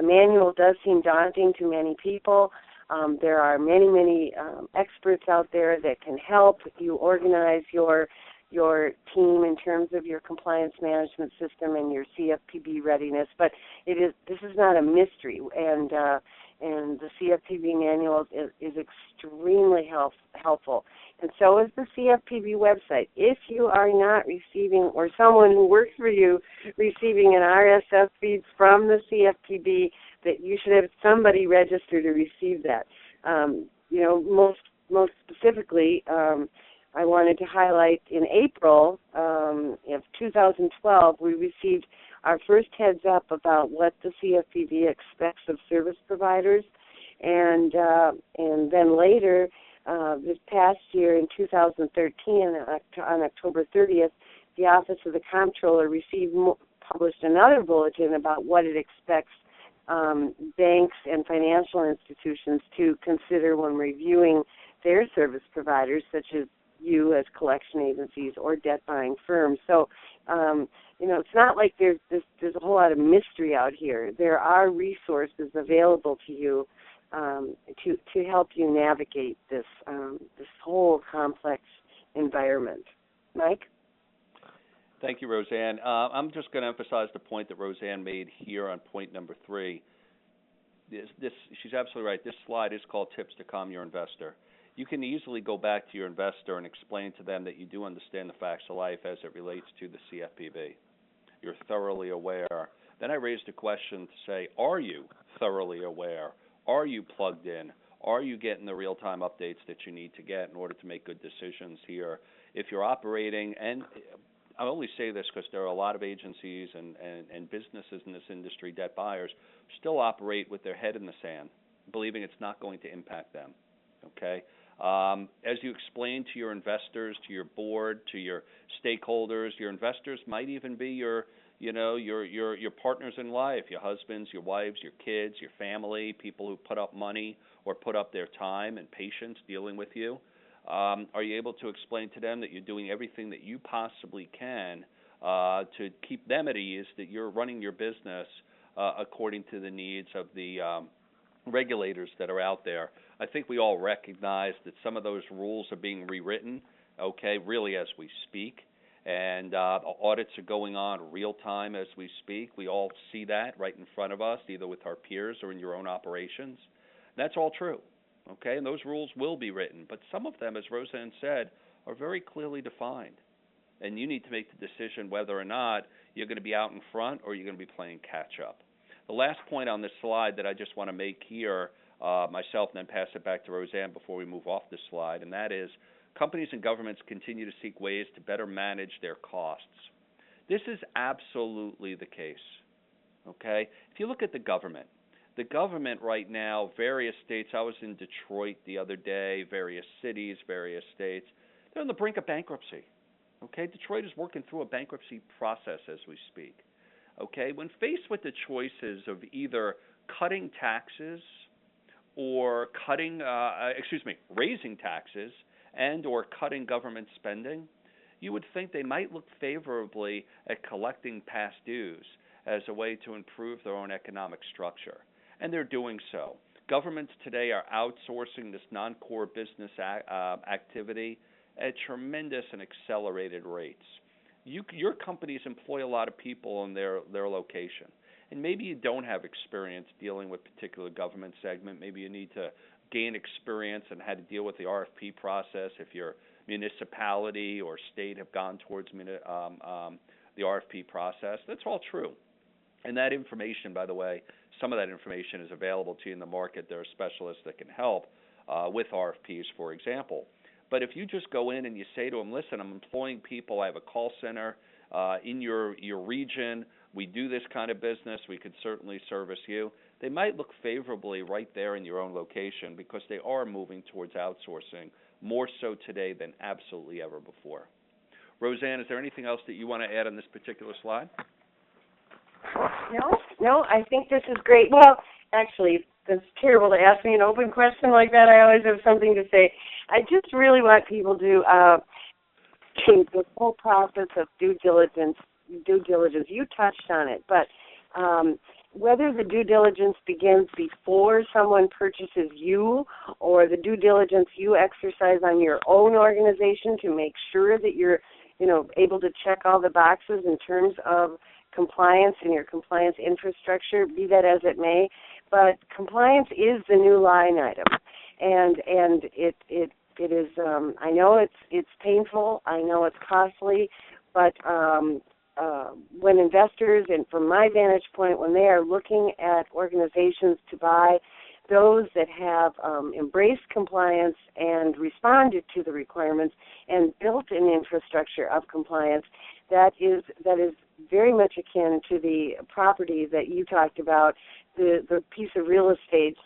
manual does seem daunting to many people. There are many experts out there that can help you organize your team in terms of your compliance management system and your CFPB readiness. But this is not a mystery, and the CFPB manual is extremely helpful. And so is the CFPB website. If you are not receiving, or someone who works for you receiving an RSS feed from the CFPB, that you should have somebody register to receive that. Most specifically, I wanted to highlight in April of 2012, we received our first heads up about what the CFPB expects of service providers, and then later, this past year in 2013, on October 30th, the Office of the Comptroller published another bulletin about what it expects banks and financial institutions to consider when reviewing their service providers, such as you as collection agencies or debt buying firms. So, it's not like there's a whole lot of mystery out here. There are resources available to you to help you navigate this whole complex environment. Mike?
Thank you, Roseanne. I'm just going to emphasize the point that Roseanne made here on point number 3. She's absolutely right. This slide is called Tips to Calm Your Investor. You can easily go back to your investor and explain to them that you do understand the facts of life as it relates to the CFPB. You're thoroughly aware. Then I raised a question to say, are you thoroughly aware? Are you plugged in? Are you getting the real-time updates that you need to get in order to make good decisions here? If you're operating, and I only say this because there are a lot of agencies and businesses in this industry, debt buyers, still operate with their head in the sand, believing it's not going to impact them. Okay? As you explain to your investors, to your board, to your stakeholders, your investors might even be your partners in life, your husbands, your wives, your kids, your family, people who put up money or put up their time and patience dealing with you. Are you able to explain to them that you're doing everything that you possibly can to keep them at ease, that you're running your business according to the needs of the regulators that are out there? I think we all recognize that some of those rules are being rewritten, really as we speak. And audits are going on real time as we speak. We all see that right in front of us, either with our peers or in your own operations. That's all true, and those rules will be written. But some of them, as Roseanne said, are very clearly defined. And you need to make the decision whether or not you're going to be out in front or you're going to be playing catch-up. The last point on this slide that I just want to make here, myself, and then pass it back to Roseanne before we move off this slide, and that is, companies and governments continue to seek ways to better manage their costs. This is absolutely the case, If you look at the government right now, various states, I was in Detroit the other day, various cities, various states, they're on the brink of bankruptcy, Detroit is working through a bankruptcy process as we speak, When faced with the choices of either cutting taxes or raising taxes and or cutting government spending, you would think they might look favorably at collecting past dues as a way to improve their own economic structure. And they're doing so. Governments today are outsourcing this non-core business activity at tremendous and accelerated rates. Your companies employ a lot of people in their location. And maybe you don't have experience dealing with a particular government segment. Maybe you need to gain experience in how to deal with the RFP process if you're municipality or state have gone towards the RFP process. That's all true. And that information, by the way, some of that information is available to you in the market. There are specialists that can help with RFPs, for example. But if you just go in and you say to them, listen, I'm employing people, I have a call center in your region, we do this kind of business, we could certainly service you, they might look favorably right there in your own location because they are moving towards outsourcing more so today than absolutely ever before. Roseanne, is there anything else that you want to add on this particular slide?
No, I think this is great. Well, actually, it's terrible to ask me an open question like that. I always have something to say. I just really want people to the whole process of due diligence. You touched on it, but whether the due diligence begins before someone purchases you or the due diligence you exercise on your own organization to make sure that you're, able to check all the boxes in terms of compliance and your compliance infrastructure, be that as it may, but compliance is the new line item, and it is. I know it's painful. I know it's costly, but when investors, and from my vantage point, when they are looking at organizations to buy, those that have embraced compliance and responded to the requirements and built an infrastructure of compliance, that is very much akin to the property that you talked about, the piece of real estate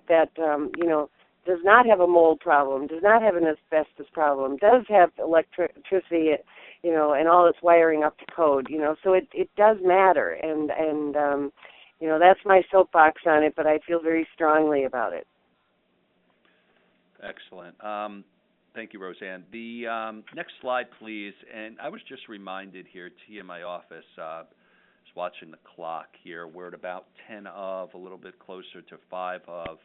that does not have a mold problem, does not have an asbestos problem, does have electricity, and all its wiring up to code, so it does matter, and that's my soapbox on it, but I feel very strongly about it.
Excellent. Thank you, Roseanne. The next slide, please. And I was just reminded here, T in my office, just watching the clock here. We're at about 10 of, a little bit closer to 5 of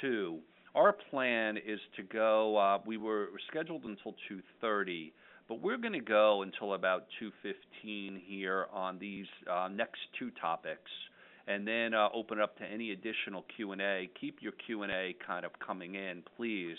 2. Our plan is to go, we were scheduled until 2:30, but we're going to go until about 2:15 here on these next 2 topics, and then open it up to any additional Q&A. Keep your Q&A kind of coming in, please,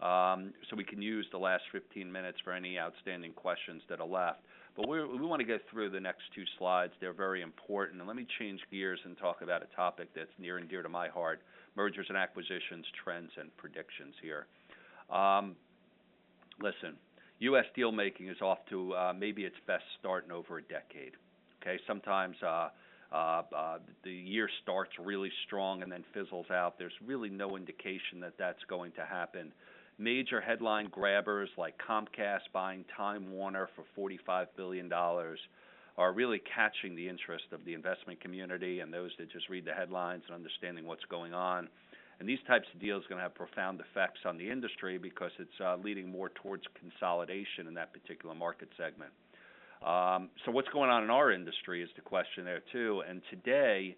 so we can use the last 15 minutes for any outstanding questions that are left. But we want to get through the next 2 slides. They're very important. And let me change gears and talk about a topic that's near and dear to my heart, mergers and acquisitions, trends, and predictions here. Listen, U.S. deal making is off to maybe its best start in over a decade. Okay, sometimes the year starts really strong and then fizzles out. There's really no indication that that's going to happen. Major headline grabbers like Comcast buying Time Warner for $45 billion are really catching the interest of the investment community and those that just read the headlines and understanding what's going on. And these types of deals are going to have profound effects on the industry because it's leading more towards consolidation in that particular market segment. So what's going on in our industry is the question there too. And today,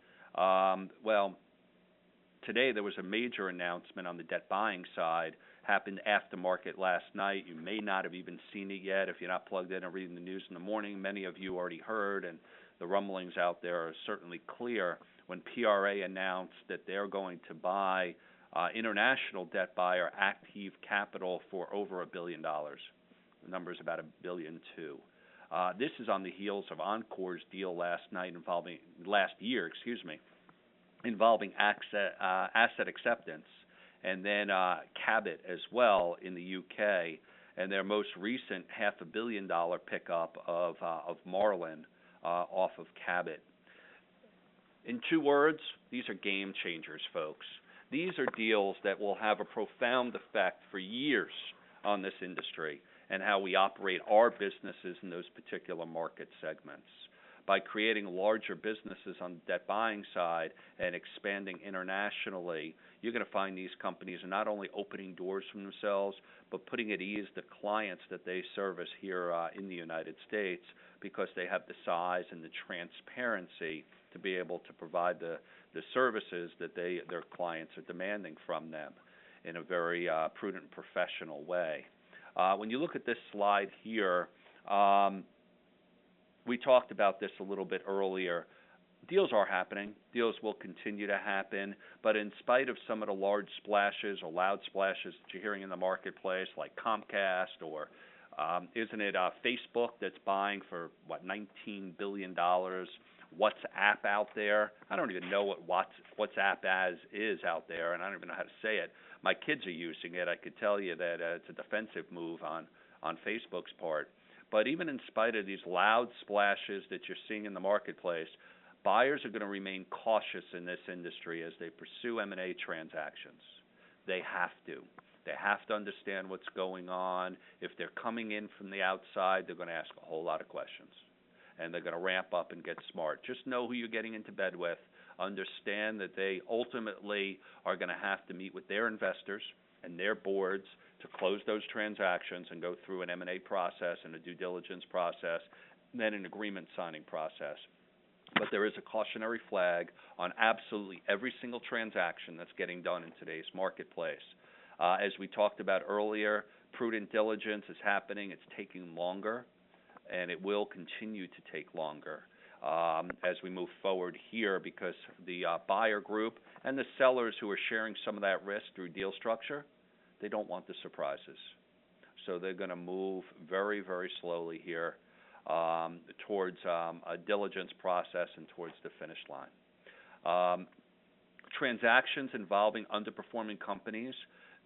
today there was a major announcement on the debt buying side, happened after market last night. You may not have even seen it yet if you're not plugged in and reading the news in the morning. Many of you already heard, and the rumblings out there are certainly clear when PRA announced that they're going to buy international debt buyer Active Capital for over $1 billion. The number is about $1.2 billion. This is on the heels of Encore's deal last year, involving asset acceptance, and then Cabot as well in the UK, and their most recent $500 million pickup of Marlin off of Cabot. In 2 words, these are game changers, folks. These are deals that will have a profound effect for years on this industry and how we operate our businesses in those particular market segments. By creating larger businesses on the debt buying side and expanding internationally, you're going to find these companies are not only opening doors for themselves, but putting at ease the clients that they service here in the United States because they have the size and the transparency to be able to provide the services that their clients are demanding from them in a very prudent and professional way. When you look at this slide here, we talked about this a little bit earlier. deals are happening. Deals will continue to happen, but in spite of some of the large splashes or loud splashes that you're hearing in the marketplace, like Comcast or isn't it Facebook that's buying for $19 billion? WhatsApp out there. I don't even know what WhatsApp is out there, and I don't even know how to say it. My kids are using it. I could tell you that it's a defensive move on Facebook's part. But even in spite of these loud splashes that you're seeing in the marketplace, buyers are going to remain cautious in this industry as they pursue M&A transactions. They have to. They have to understand what's going on. If they're coming in from the outside, they're going to ask a whole lot of questions, and they're going to ramp up and get smart. Just know who you're getting into bed with. Understand that they ultimately are going to have to meet with their investors and their boards to close those transactions and go through an M&A process and a due diligence process, and then an agreement signing process. But there is a cautionary flag on absolutely every single transaction that's getting done in today's marketplace. As we talked about earlier, prudent diligence is happening. It's taking longer, and it will continue to take longer as we move forward here, because the buyer group and the sellers who are sharing some of that risk through deal structure, they don't want the surprises. So they're going to move very, very slowly here towards a diligence process and towards the finish line. Transactions involving underperforming companies,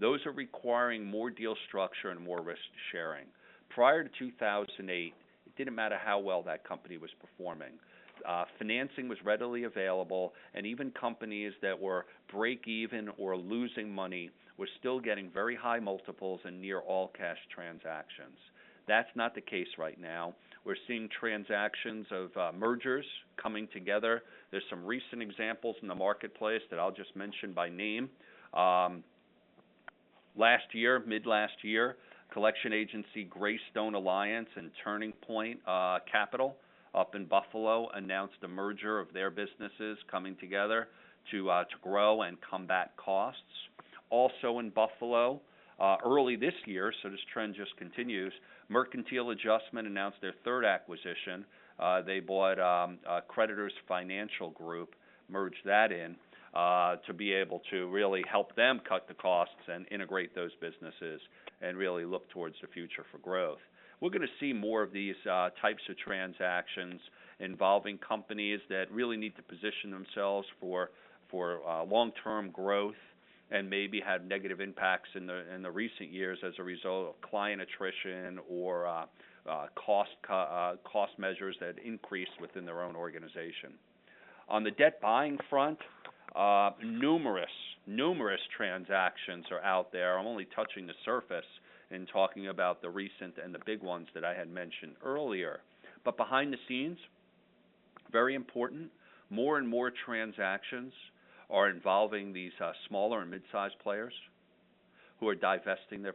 those are requiring more deal structure and more risk sharing. Prior to 2008, it didn't matter how well that company was performing. Financing was readily available, and even companies that were break-even or losing money were still getting very high multiples and near all-cash transactions. That's not the case right now. We're seeing transactions of mergers coming together. There's some recent examples in the marketplace that I'll just mention by name. Mid-last year, collection agency Greystone Alliance and Turning Point Capital up in Buffalo announced a merger of their businesses coming together to grow and combat costs. Also in Buffalo, early this year, so this trend just continues, Mercantile Adjustment announced their third acquisition. They bought Creditors Financial Group, merged that in to be able to really help them cut the costs and integrate those businesses and really look towards the future for growth. We're going to see more of these types of transactions involving companies that really need to position themselves for long-term growth and maybe had negative impacts in the recent years as a result of client attrition or cost measures that increased within their own organization. On the debt buying front, numerous transactions are out there. I'm only touching the surface in talking about the recent and the big ones that I had mentioned earlier. But behind the scenes, very important, more and more transactions are involving these smaller and mid-sized players who are divesting their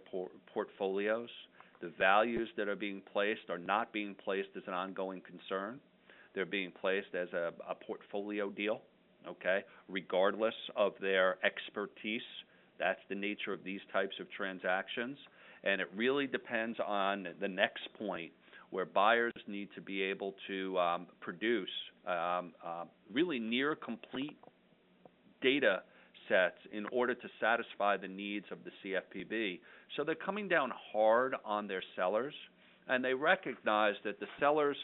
portfolios. The values that are being placed are not being placed as an ongoing concern. They're being placed as a portfolio deal, okay, regardless of their expertise. That's the nature of these types of transactions. And it really depends on the next point where buyers need to be able to produce really near complete data sets in order to satisfy the needs of the CFPB. So they're coming down hard on their sellers, and they recognize that the sellers,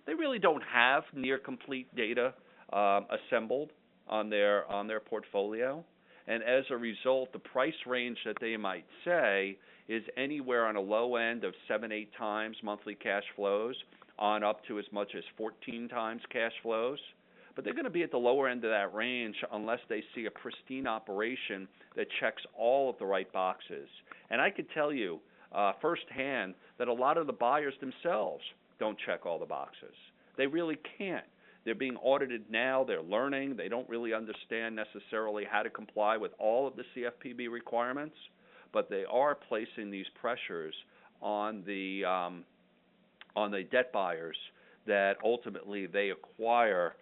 they really don't have near complete data assembled on their portfolio. And as a result, the price range that they might say is anywhere on a low end of 7-8 times monthly cash flows on up to as much as 14 times cash flows. But they're going to be at the lower end of that range unless they see a pristine operation that checks all of the right boxes. And I could tell you firsthand that a lot of the buyers themselves don't check all the boxes. They really can't. They're being audited now. They're learning. They don't really understand necessarily how to comply with all of the CFPB requirements, but they are placing these pressures on the debt buyers that ultimately they acquire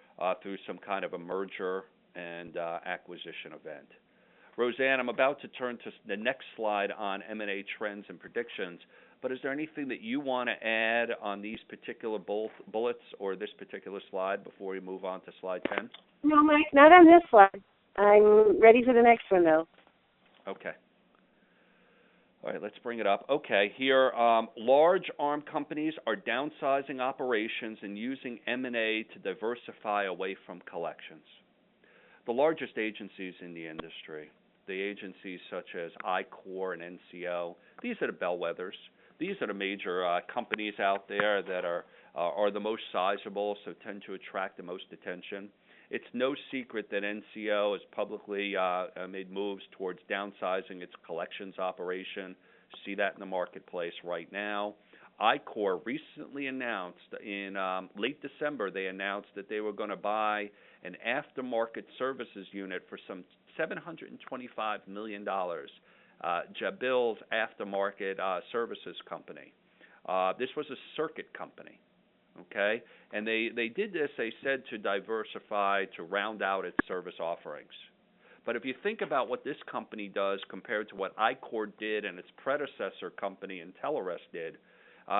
through some kind of a merger and acquisition event. Roseanne, I'm about to turn to the next slide on M&A trends and predictions, But is there anything that you want to add on these particular bullets or this particular slide before we move on to slide 10?
No, Mike, not on this slide. I'm ready for the next one, though.
Okay. All right, let's bring it up. Okay, here, large arm companies are downsizing operations and using M&A to diversify away from collections. The largest agencies in the industry, the agencies such as I-Corps and NCO, these are the bellwethers. These are the major companies out there that are the most sizable, so tend to attract the most attention. It's no secret that NCO has publicly made moves towards downsizing its collections operation. See that in the marketplace right now. I-Corps recently announced in late December, they announced that they were going to buy an aftermarket services unit for some $725 million. Jabil's aftermarket services company. This was a circuit company, okay? And they did this, they said, to diversify, to round out its service offerings. But if you think about what this company does compared to what I-Corps did and its predecessor company, Intelerest, did,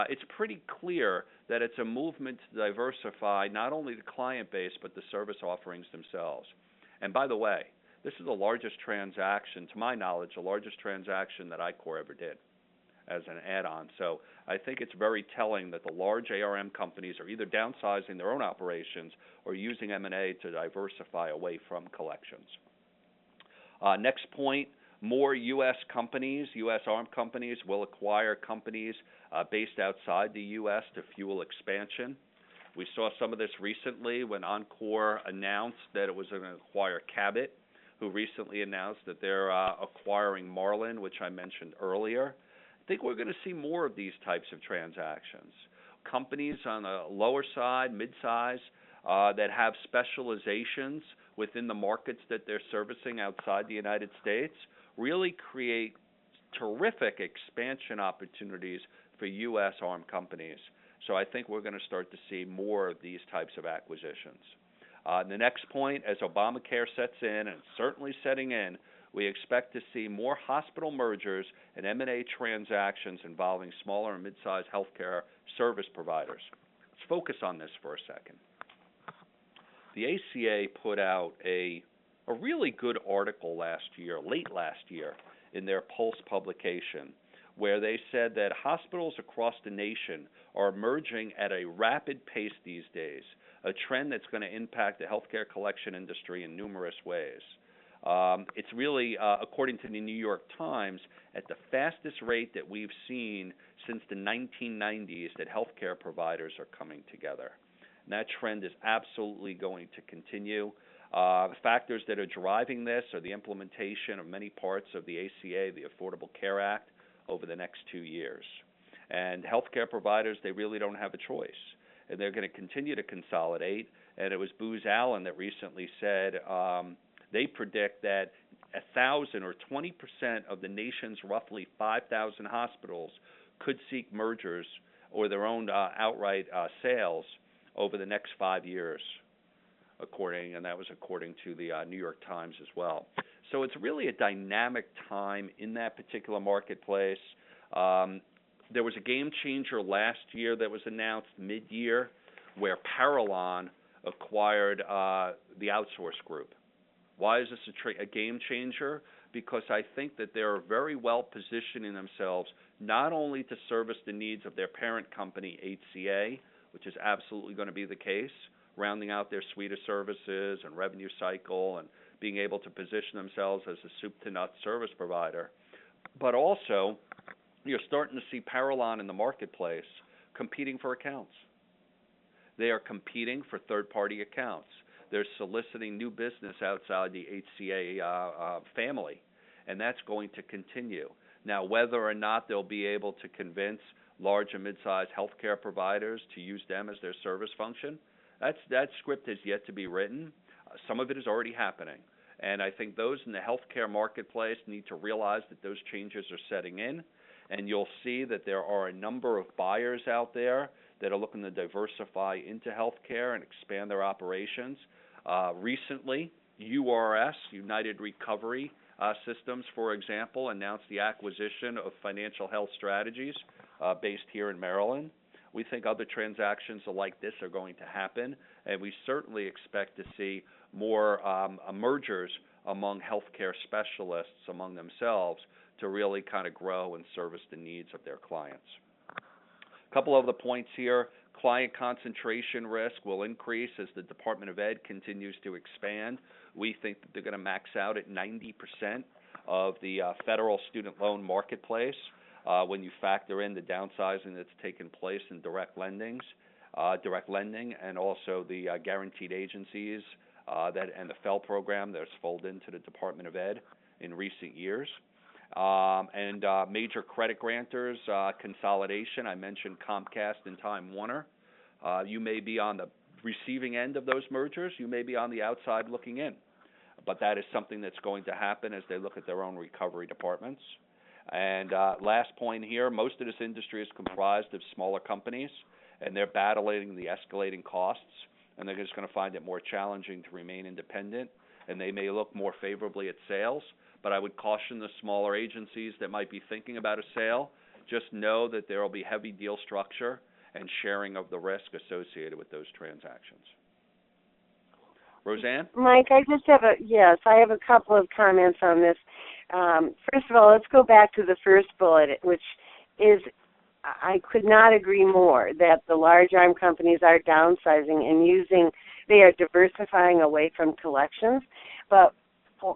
it's pretty clear that it's a movement to diversify not only the client base but the service offerings themselves. And by the way, this is the largest transaction, to my knowledge, the largest transaction that I-Corps ever did as an add-on. So I think it's very telling that the large ARM companies are either downsizing their own operations or using M&A to diversify away from collections. Next point, more U.S. companies, U.S. armed companies, will acquire companies based outside the U.S. to fuel expansion. We saw some of this recently when Encore announced that it was going to acquire Cabot, who recently announced that they're acquiring Marlin, which I mentioned earlier. I think we're going to see more of these types of transactions. Companies on the lower side, mid-size, that have specializations within the markets that they're servicing outside the United States really create terrific expansion opportunities for U.S. armed companies. So I think we're going to start to see more of these types of acquisitions. The next point, as Obamacare sets in, and it's certainly setting in, we expect to see more hospital mergers and M&A transactions involving smaller and mid-sized healthcare service providers. Let's focus on this for a second. The ACA put out a really good article late last year, in their Pulse publication, where they said that hospitals across the nation are emerging at a rapid pace these days, a trend that's going to impact the healthcare collection industry in numerous ways. It's really, according to the New York Times, at the fastest rate that we've seen since the 1990s that healthcare providers are coming together. And that trend is absolutely going to continue. The factors that are driving this are the implementation of many parts of the ACA, the Affordable Care Act, over the next 2 years. And healthcare providers, they really don't have a choice. And they're going to continue to consolidate. And it was Booz Allen that recently said they predict that 1,000 or 20% of the nation's roughly 5,000 hospitals could seek mergers or their own outright sales over the next 5 years, and that was according to the New York Times as well. So it's really a dynamic time in that particular marketplace. There was a game changer last year that was announced mid-year where Parallon acquired the Outsource Group. Why is this a game changer? Because I think that they're very well positioning themselves not only to service the needs of their parent company, HCA, which is absolutely going to be the case, rounding out their suite of services and revenue cycle and being able to position themselves as a soup-to-nuts service provider. But also, you're starting to see Parallon in the marketplace competing for accounts. They are competing for third-party accounts. They're soliciting new business outside the HCA family, and that's going to continue. Now, whether or not they'll be able to convince large and mid-sized healthcare providers to use them as their service function, that script has yet to be written. Some of it is already happening. And I think those in the healthcare marketplace need to realize that those changes are setting in. And you'll see that there are a number of buyers out there that are looking to diversify into healthcare and expand their operations. Recently, URS, United Recovery Systems, for example, announced the acquisition of Financial Health Strategies, based here in Maryland. We think other transactions like this are going to happen, and we certainly expect to see more mergers among healthcare specialists among themselves to really kind of grow and service the needs of their clients. A couple of the points here. Client concentration risk will increase as the Department of Ed continues to expand. We think that they're going to max out at 90% of the federal student loan marketplace when you factor in the downsizing that's taken place in direct lending, and also the guaranteed agencies and the FEL program that's folded into the Department of Ed in recent years. And major credit grantors, consolidation. I mentioned Comcast and Time Warner. You may be on the receiving end of those mergers. You may be on the outside looking in. But that is something that's going to happen as they look at their own recovery departments. And last point here, most of this industry is comprised of smaller companies, and they're battling the escalating costs, and they're just going to find it more challenging to remain independent, and they may look more favorably at sales. But I would caution the smaller agencies that might be thinking about a sale, just know that there will be heavy deal structure and sharing of the risk associated with those transactions. Roseanne?
Mike, I have a couple of comments on this. First of all, let's go back to the first bullet, which is I could not agree more that the large arm companies are downsizing and they are diversifying away from collections. But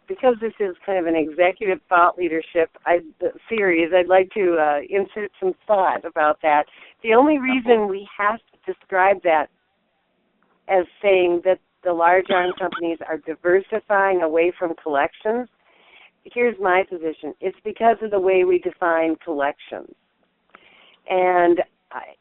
because this is kind of an executive thought leadership series, I'd like to insert some thought about that. The only reason we have to describe that as saying that the large arm companies are diversifying away from collections, here's my position. It's because of the way we define collections. And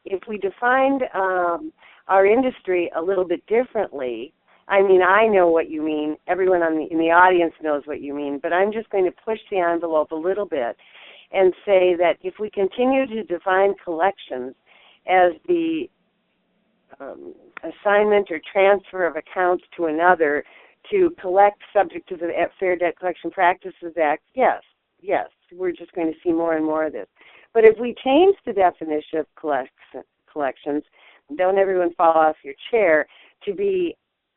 if we defined our industry a little bit differently, I mean, I know what you mean. Everyone in the audience knows what you mean. But I'm just going to push the envelope a little bit and say that if we continue to define collections as the assignment or transfer of accounts to another to collect subject to the Fair Debt Collection Practices Act, yes, we're just going to see more and more of this. But if we change the definition of collections, don't everyone fall off your chair, to be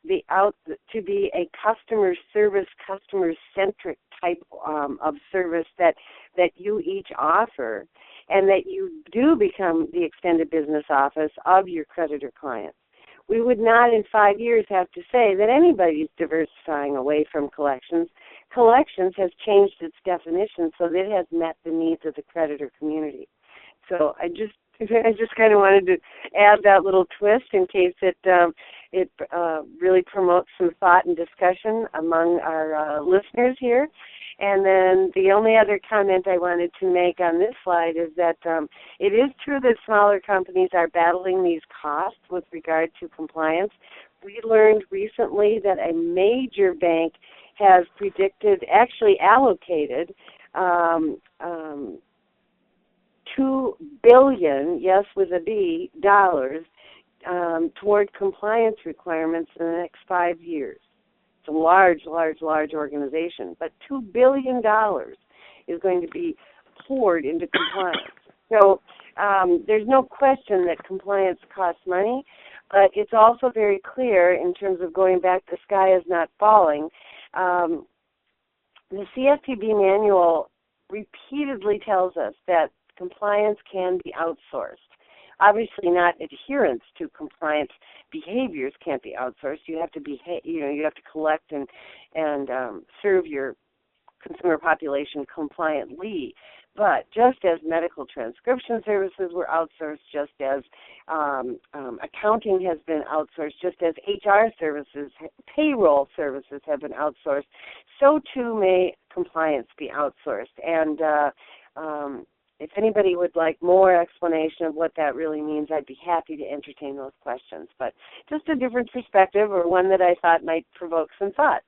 a customer service, customer-centric type of service that you each offer, and that you do become the extended business office of your creditor clients. We would not in 5 years have to say that anybody's diversifying away from collections. Collections has changed its definition so that it has met the needs of the creditor community. So I just kind of wanted to add that little twist in case it really promotes some thought and discussion among our listeners here. And then the only other comment I wanted to make on this slide is that it is true that smaller companies are battling these costs with regard to compliance. We learned recently that a major bank has allocated $2 billion, yes with a B, dollars toward compliance requirements in the next 5 years. It's a large organization, but $2 billion is going to be poured into compliance. So there's no question that compliance costs money, but it's also very clear in terms of going back, the sky is not falling. The CFPB manual repeatedly tells us that compliance can be outsourced. Obviously, not adherence to compliance behaviors can't be outsourced. You have to you have to collect and serve your consumer population compliantly. But just as medical transcription services were outsourced, just as accounting has been outsourced, just as HR services, payroll services have been outsourced, so too may compliance be outsourced. And if anybody would like more explanation of what that really means, I'd be happy to entertain those questions. But just a different perspective, or one that I thought might provoke some thought.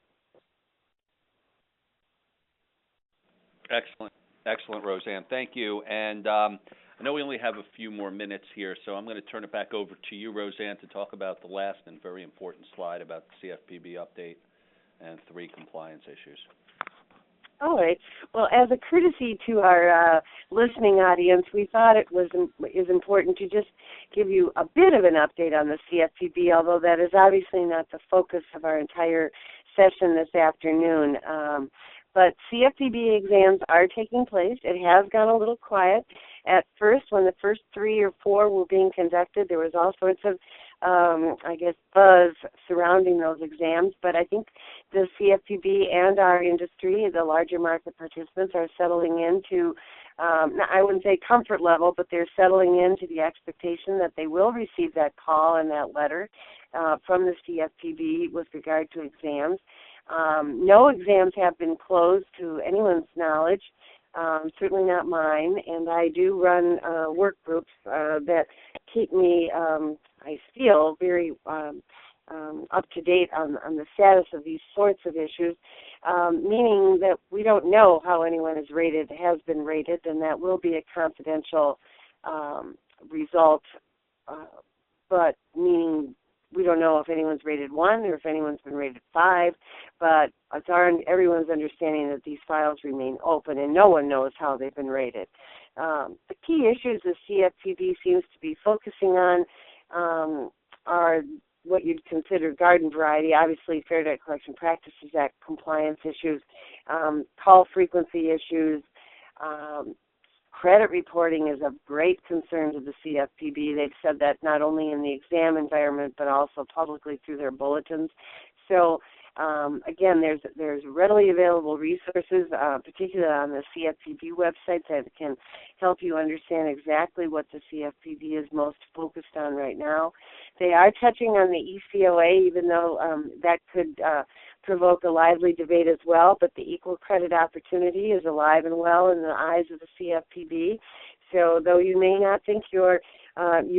Excellent, Roseanne. Thank you. And I know we only have a few more minutes here, so I'm going to turn it back over to you, Roseanne, to talk about the last and very important slide about the CFPB update and 3 compliance issues.
All right. Well, as a courtesy to our listening audience, we thought it is important to just give you a bit of an update on the CFPB, although that is obviously not the focus of our entire session this afternoon. But CFPB exams are taking place. It has gone a little quiet. At first, when the first 3 or 4 were being conducted, there was all sorts of, buzz surrounding those exams. But I think the CFPB and our industry, the larger market participants, are settling into, I wouldn't say comfort level, but they're settling into the expectation that they will receive that call and that letter from the CFPB with regard to exams. No exams have been closed to anyone's knowledge, certainly not mine, and I do run work groups that keep me, I feel, very up to date on the status of these sorts of issues, meaning that we don't know how anyone has been rated, and that will be a confidential result, but meaning we don't know if anyone's rated 1 or if anyone's been rated 5, but it's everyone's understanding that these files remain open and no one knows how they've been rated. The key issues the CFPB seems to be focusing on are what you'd consider garden variety, obviously Fair Debt Collection Practices Act compliance issues, call frequency issues. Credit reporting is of great concern to the CFPB. They've said that not only in the exam environment, but also publicly through their bulletins. So, again, there's readily available resources, particularly on the CFPB website, that can help you understand exactly what the CFPB is most focused on right now. They are touching on the ECOA, even though that could provoke a lively debate as well, but the equal credit opportunity is alive and well in the eyes of the CFPB. So though you may not think you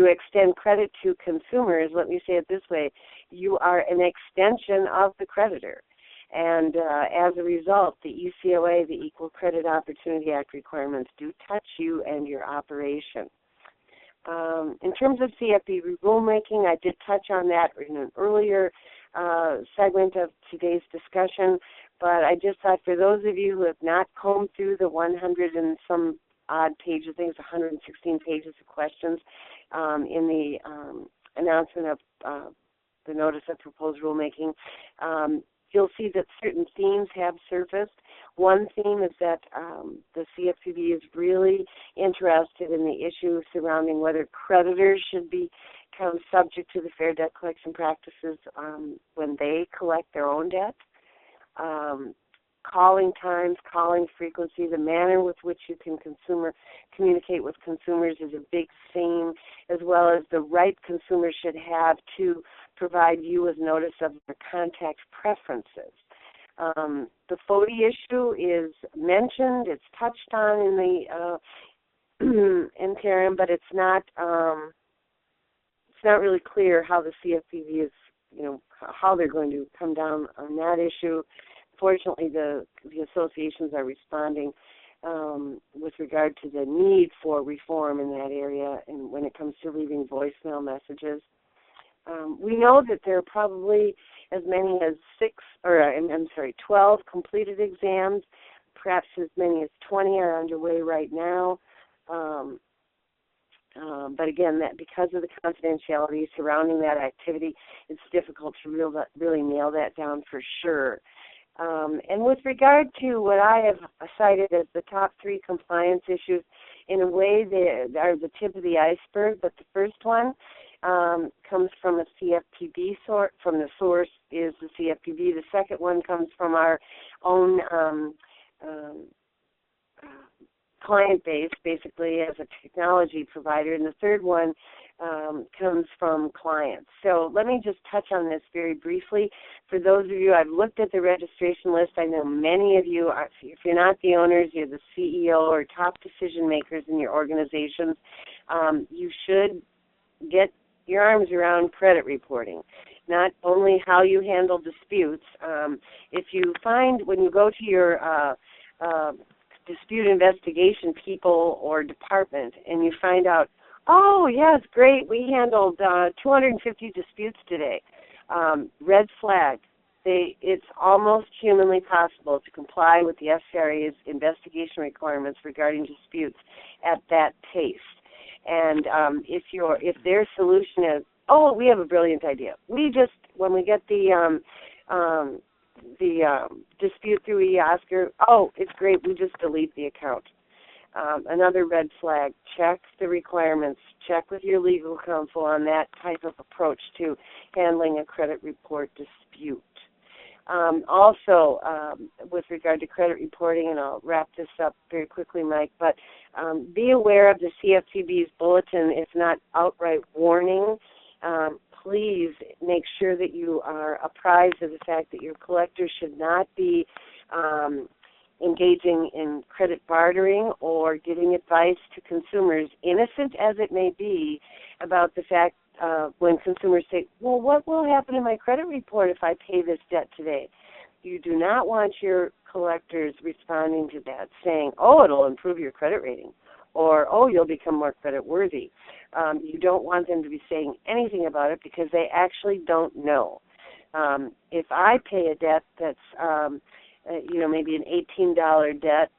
extend credit to consumers, let me say it this way, you are an extension of the creditor. And as a result, the ECOA, the Equal Credit Opportunity Act requirements do touch you and your operation. In terms of CFPB rulemaking, I did touch on that in an earlier segment of today's discussion, but I just thought for those of you who have not combed through the 100 and some odd pages, I think it's 116 pages of questions in the announcement of the Notice of Proposed Rulemaking, you'll see that certain themes have surfaced. One theme is that the CFPB is really interested in the issue surrounding whether creditors should become subject to the Fair Debt Collection Practices when they collect their own debt. Calling times, calling frequency, the manner with which you can communicate with consumers is a big theme, as well as the right consumers should have to provide you with notice of their contact preferences. The FODI issue is mentioned, it's touched on in the interim, but it's not really clear how the CFPB is, how they're going to come down on that issue. Fortunately, the associations are responding with regard to the need for reform in that area, and when it comes to leaving voicemail messages. We know that there are probably as many as 12 completed exams. Perhaps as many as 20 are underway right now. But again, that because of the confidentiality surrounding that activity, it's difficult to really nail that down for sure. And with regard to what I have cited as the top 3 compliance issues, in a way they are the tip of the iceberg, but the first one comes from a CFPB source. From the source is the CFPB. The second one comes from our own client base, basically as a technology provider, and the third one comes from clients. So let me just touch on this very briefly. For those of you, I've looked at the registration list. I know many of you, if you're not the owners, you're the CEO or top decision makers in your organizations. You should get your arms around credit reporting, not only how you handle disputes. If you find when you go to your dispute investigation people or department and you find out, oh, yes, great, we handled 250 disputes today, red flag. it's almost humanly possible to comply with the FCRA's investigation requirements regarding disputes at that pace. And if their solution is, oh, we have a brilliant idea. When we get the dispute through eOscar, oh, it's great, we just delete the account. Another red flag, check the requirements. Check with your legal counsel on that type of approach to handling a credit report dispute. Also, with regard to credit reporting, and I'll wrap this up very quickly, Mike, but be aware of the CFPB's bulletin. It's not outright warning. Please make sure that you are apprised of the fact that your collector should not be engaging in credit bartering or giving advice to consumers, innocent as it may be, about the fact when consumers say, well, what will happen in my credit report if I pay this debt today? You do not want your collectors responding to that, saying, oh, it'll improve your credit rating, or, oh, you'll become more credit worthy. You don't want them to be saying anything about it because they actually don't know. If I pay a debt that's maybe an $18 debt,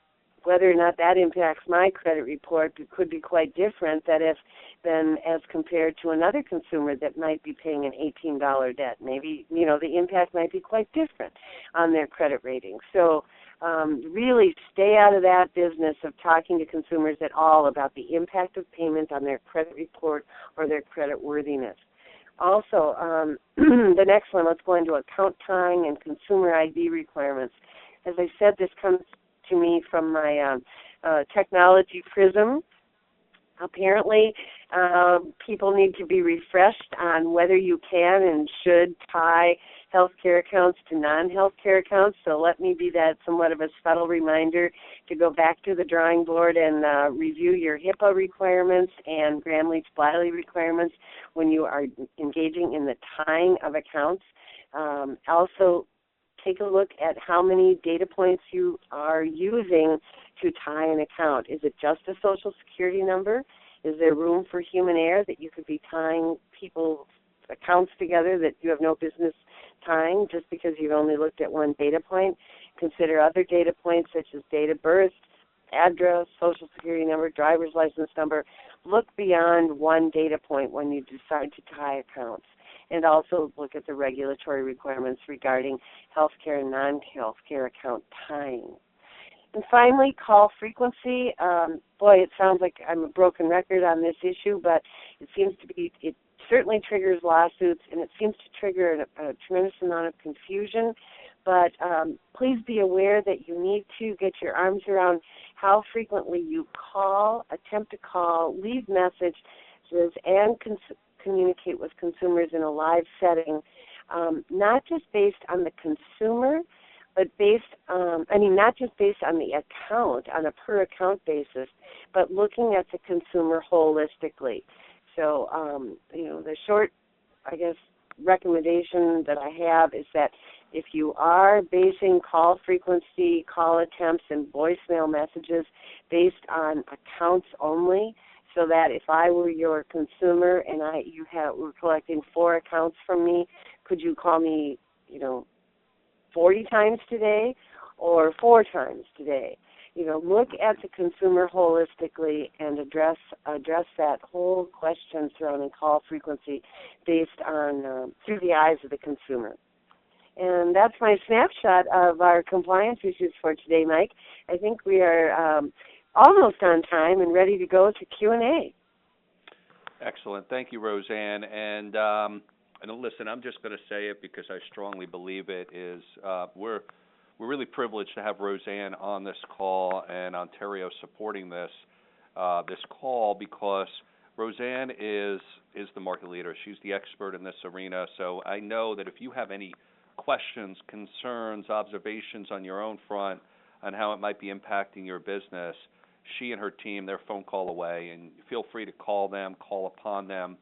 whether or not that impacts my credit report could be quite different than as compared to another consumer that might be paying an $18 debt. Maybe, the impact might be quite different on their credit rating. So really stay out of that business of talking to consumers at all about the impact of payment on their credit report or their credit worthiness. Also, the next one, let's go into account tying and consumer ID requirements. As I said, this comes to me from my technology prism. Apparently, people need to be refreshed on whether you can and should tie healthcare accounts to non-healthcare accounts. So let me be that somewhat of a subtle reminder to go back to the drawing board and review your HIPAA requirements and Gramm-Leach-Bliley requirements when you are engaging in the tying of accounts. Also, take a look at how many data points you are using to tie an account. Is it just a Social Security number? Is there room for human error that you could be tying people's accounts together that you have no business tying just because you've only looked at one data point? Consider other data points such as date of birth, address, Social Security number, driver's license number. Look beyond one data point when you decide to tie accounts. And also look at the regulatory requirements regarding healthcare and non-healthcare account tying. And finally, call frequency. Boy, it sounds like I'm a broken record on this issue, but it certainly triggers lawsuits, and it seems to trigger a tremendous amount of confusion. But please be aware that you need to get your arms around how frequently you call, attempt to call, leave messages, and communicate with consumers in a live setting, not just based on the consumer, but not just based on the account, on a per account basis, but looking at the consumer holistically. So, the short, recommendation that I have is that if you are basing call frequency, call attempts, and voicemail messages based on accounts only, so that if I were your consumer and were collecting 4 accounts from me, could you call me, 40 times today or 4 times today? Look at the consumer holistically and address that whole question surrounding call frequency based on through the eyes of the consumer. And that's my snapshot of our compliance issues for today, Mike. I think we are almost on time and ready to go to Q&A.
Excellent. Thank you, Roseanne. And listen, I'm just going to say it because I strongly believe it is we're really privileged to have Roseanne on this call and Ontario supporting this call because Roseanne is the market leader. She's the expert in this arena. So I know that if you have any questions, concerns, observations on your own front on how it might be impacting your business, she and her team, they're a phone call away, and feel free to call upon them,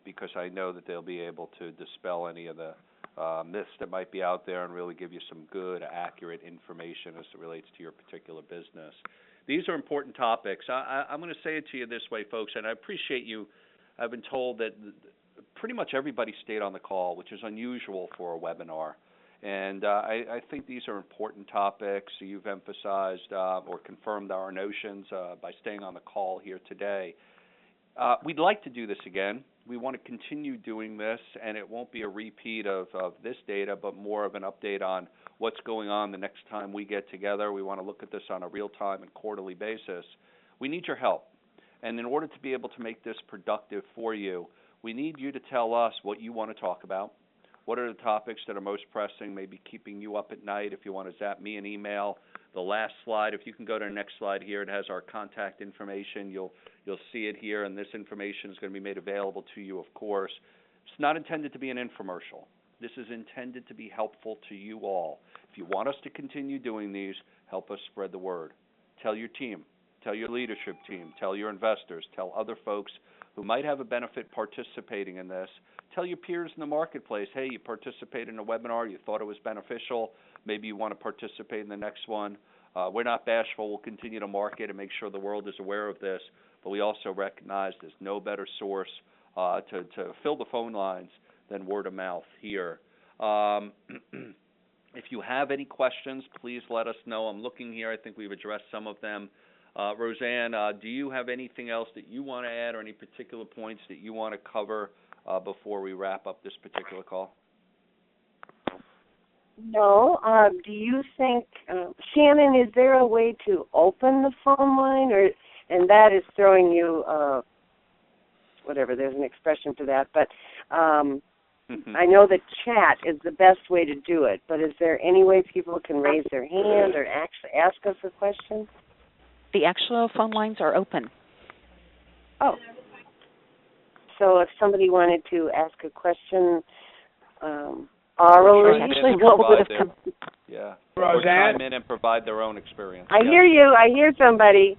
because I know that they'll be able to dispel any of the myths that might be out there and really give you some good, accurate information as it relates to your particular business. These are important topics. I'm going to say it to you this way, folks, and I appreciate you. I've been told that pretty much everybody stayed on the call, which is unusual for a webinar. And I think these are important topics. You've emphasized or confirmed our notions by staying on the call here today. We'd like to do this again. We want to continue doing this, and it won't be a repeat of this data, but more of an update on what's going on the next time we get together. We want to look at this on a real-time and quarterly basis. We need your help. And in order to be able to make this productive for you, we need you to tell us what you want to talk about. What are the topics that are most pressing, maybe keeping you up at night? If you want to zap me an email, the last slide, if you can go to the next slide here, it has our contact information. You'll see it here, and this information is going to be made available to you, of course. It's not intended to be an infomercial. This is intended to be helpful to you all. If you want us to continue doing these, help us spread the word. Tell your team, tell your leadership team, tell your investors, tell other folks who might have a benefit participating in this. Tell your peers in the marketplace, hey, you participated in a webinar, you thought it was beneficial, maybe you want to participate in the next one. We're not bashful. We'll continue to market and make sure the world is aware of this, but we also recognize there's no better source to fill the phone lines than word of mouth here. If you have any questions, please let us know. I'm looking here. I think we've addressed some of them. Roseanne, do you have anything else that you want to add or any particular points that you want to cover before we wrap up this particular call?
No. Do you think, Shannon, is there a way to open the phone line, and that is throwing you, whatever, there's an expression for that, but I know that chat is the best way to do it, but is there any way people can raise their hand or actually ask us a question?
The actual phone lines are open.
Oh. So if somebody wanted to ask a question orally,
actually, what would have come?
Yeah.
Roseanne?
Or chime in and provide their own experience.
I hear you. I hear somebody.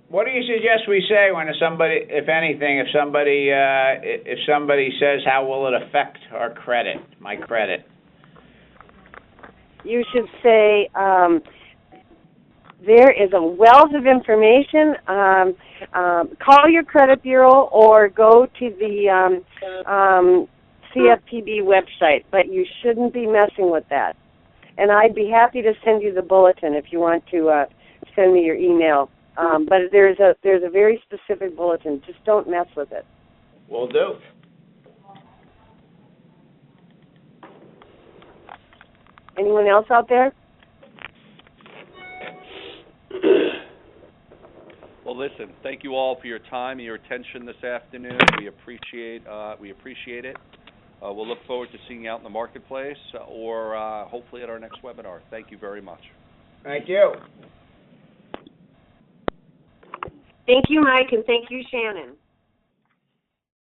What do you suggest we say when somebody, if anything, if somebody says, how will it affect our credit, my credit?
You should say, there is a wealth of information. Call your credit bureau or go to the CFPB website, but you shouldn't be messing with that. And I'd be happy to send you the bulletin if you want to send me your email. But there's a very specific bulletin. Just don't mess with it.
Will do.
Anyone else out there?
Well, listen, thank you all for your time and your attention this afternoon. We appreciate it. We'll look forward to seeing you out in the marketplace or hopefully at our next webinar. Thank you very much.
Thank you.
Thank you, Mike, and thank you, Shannon.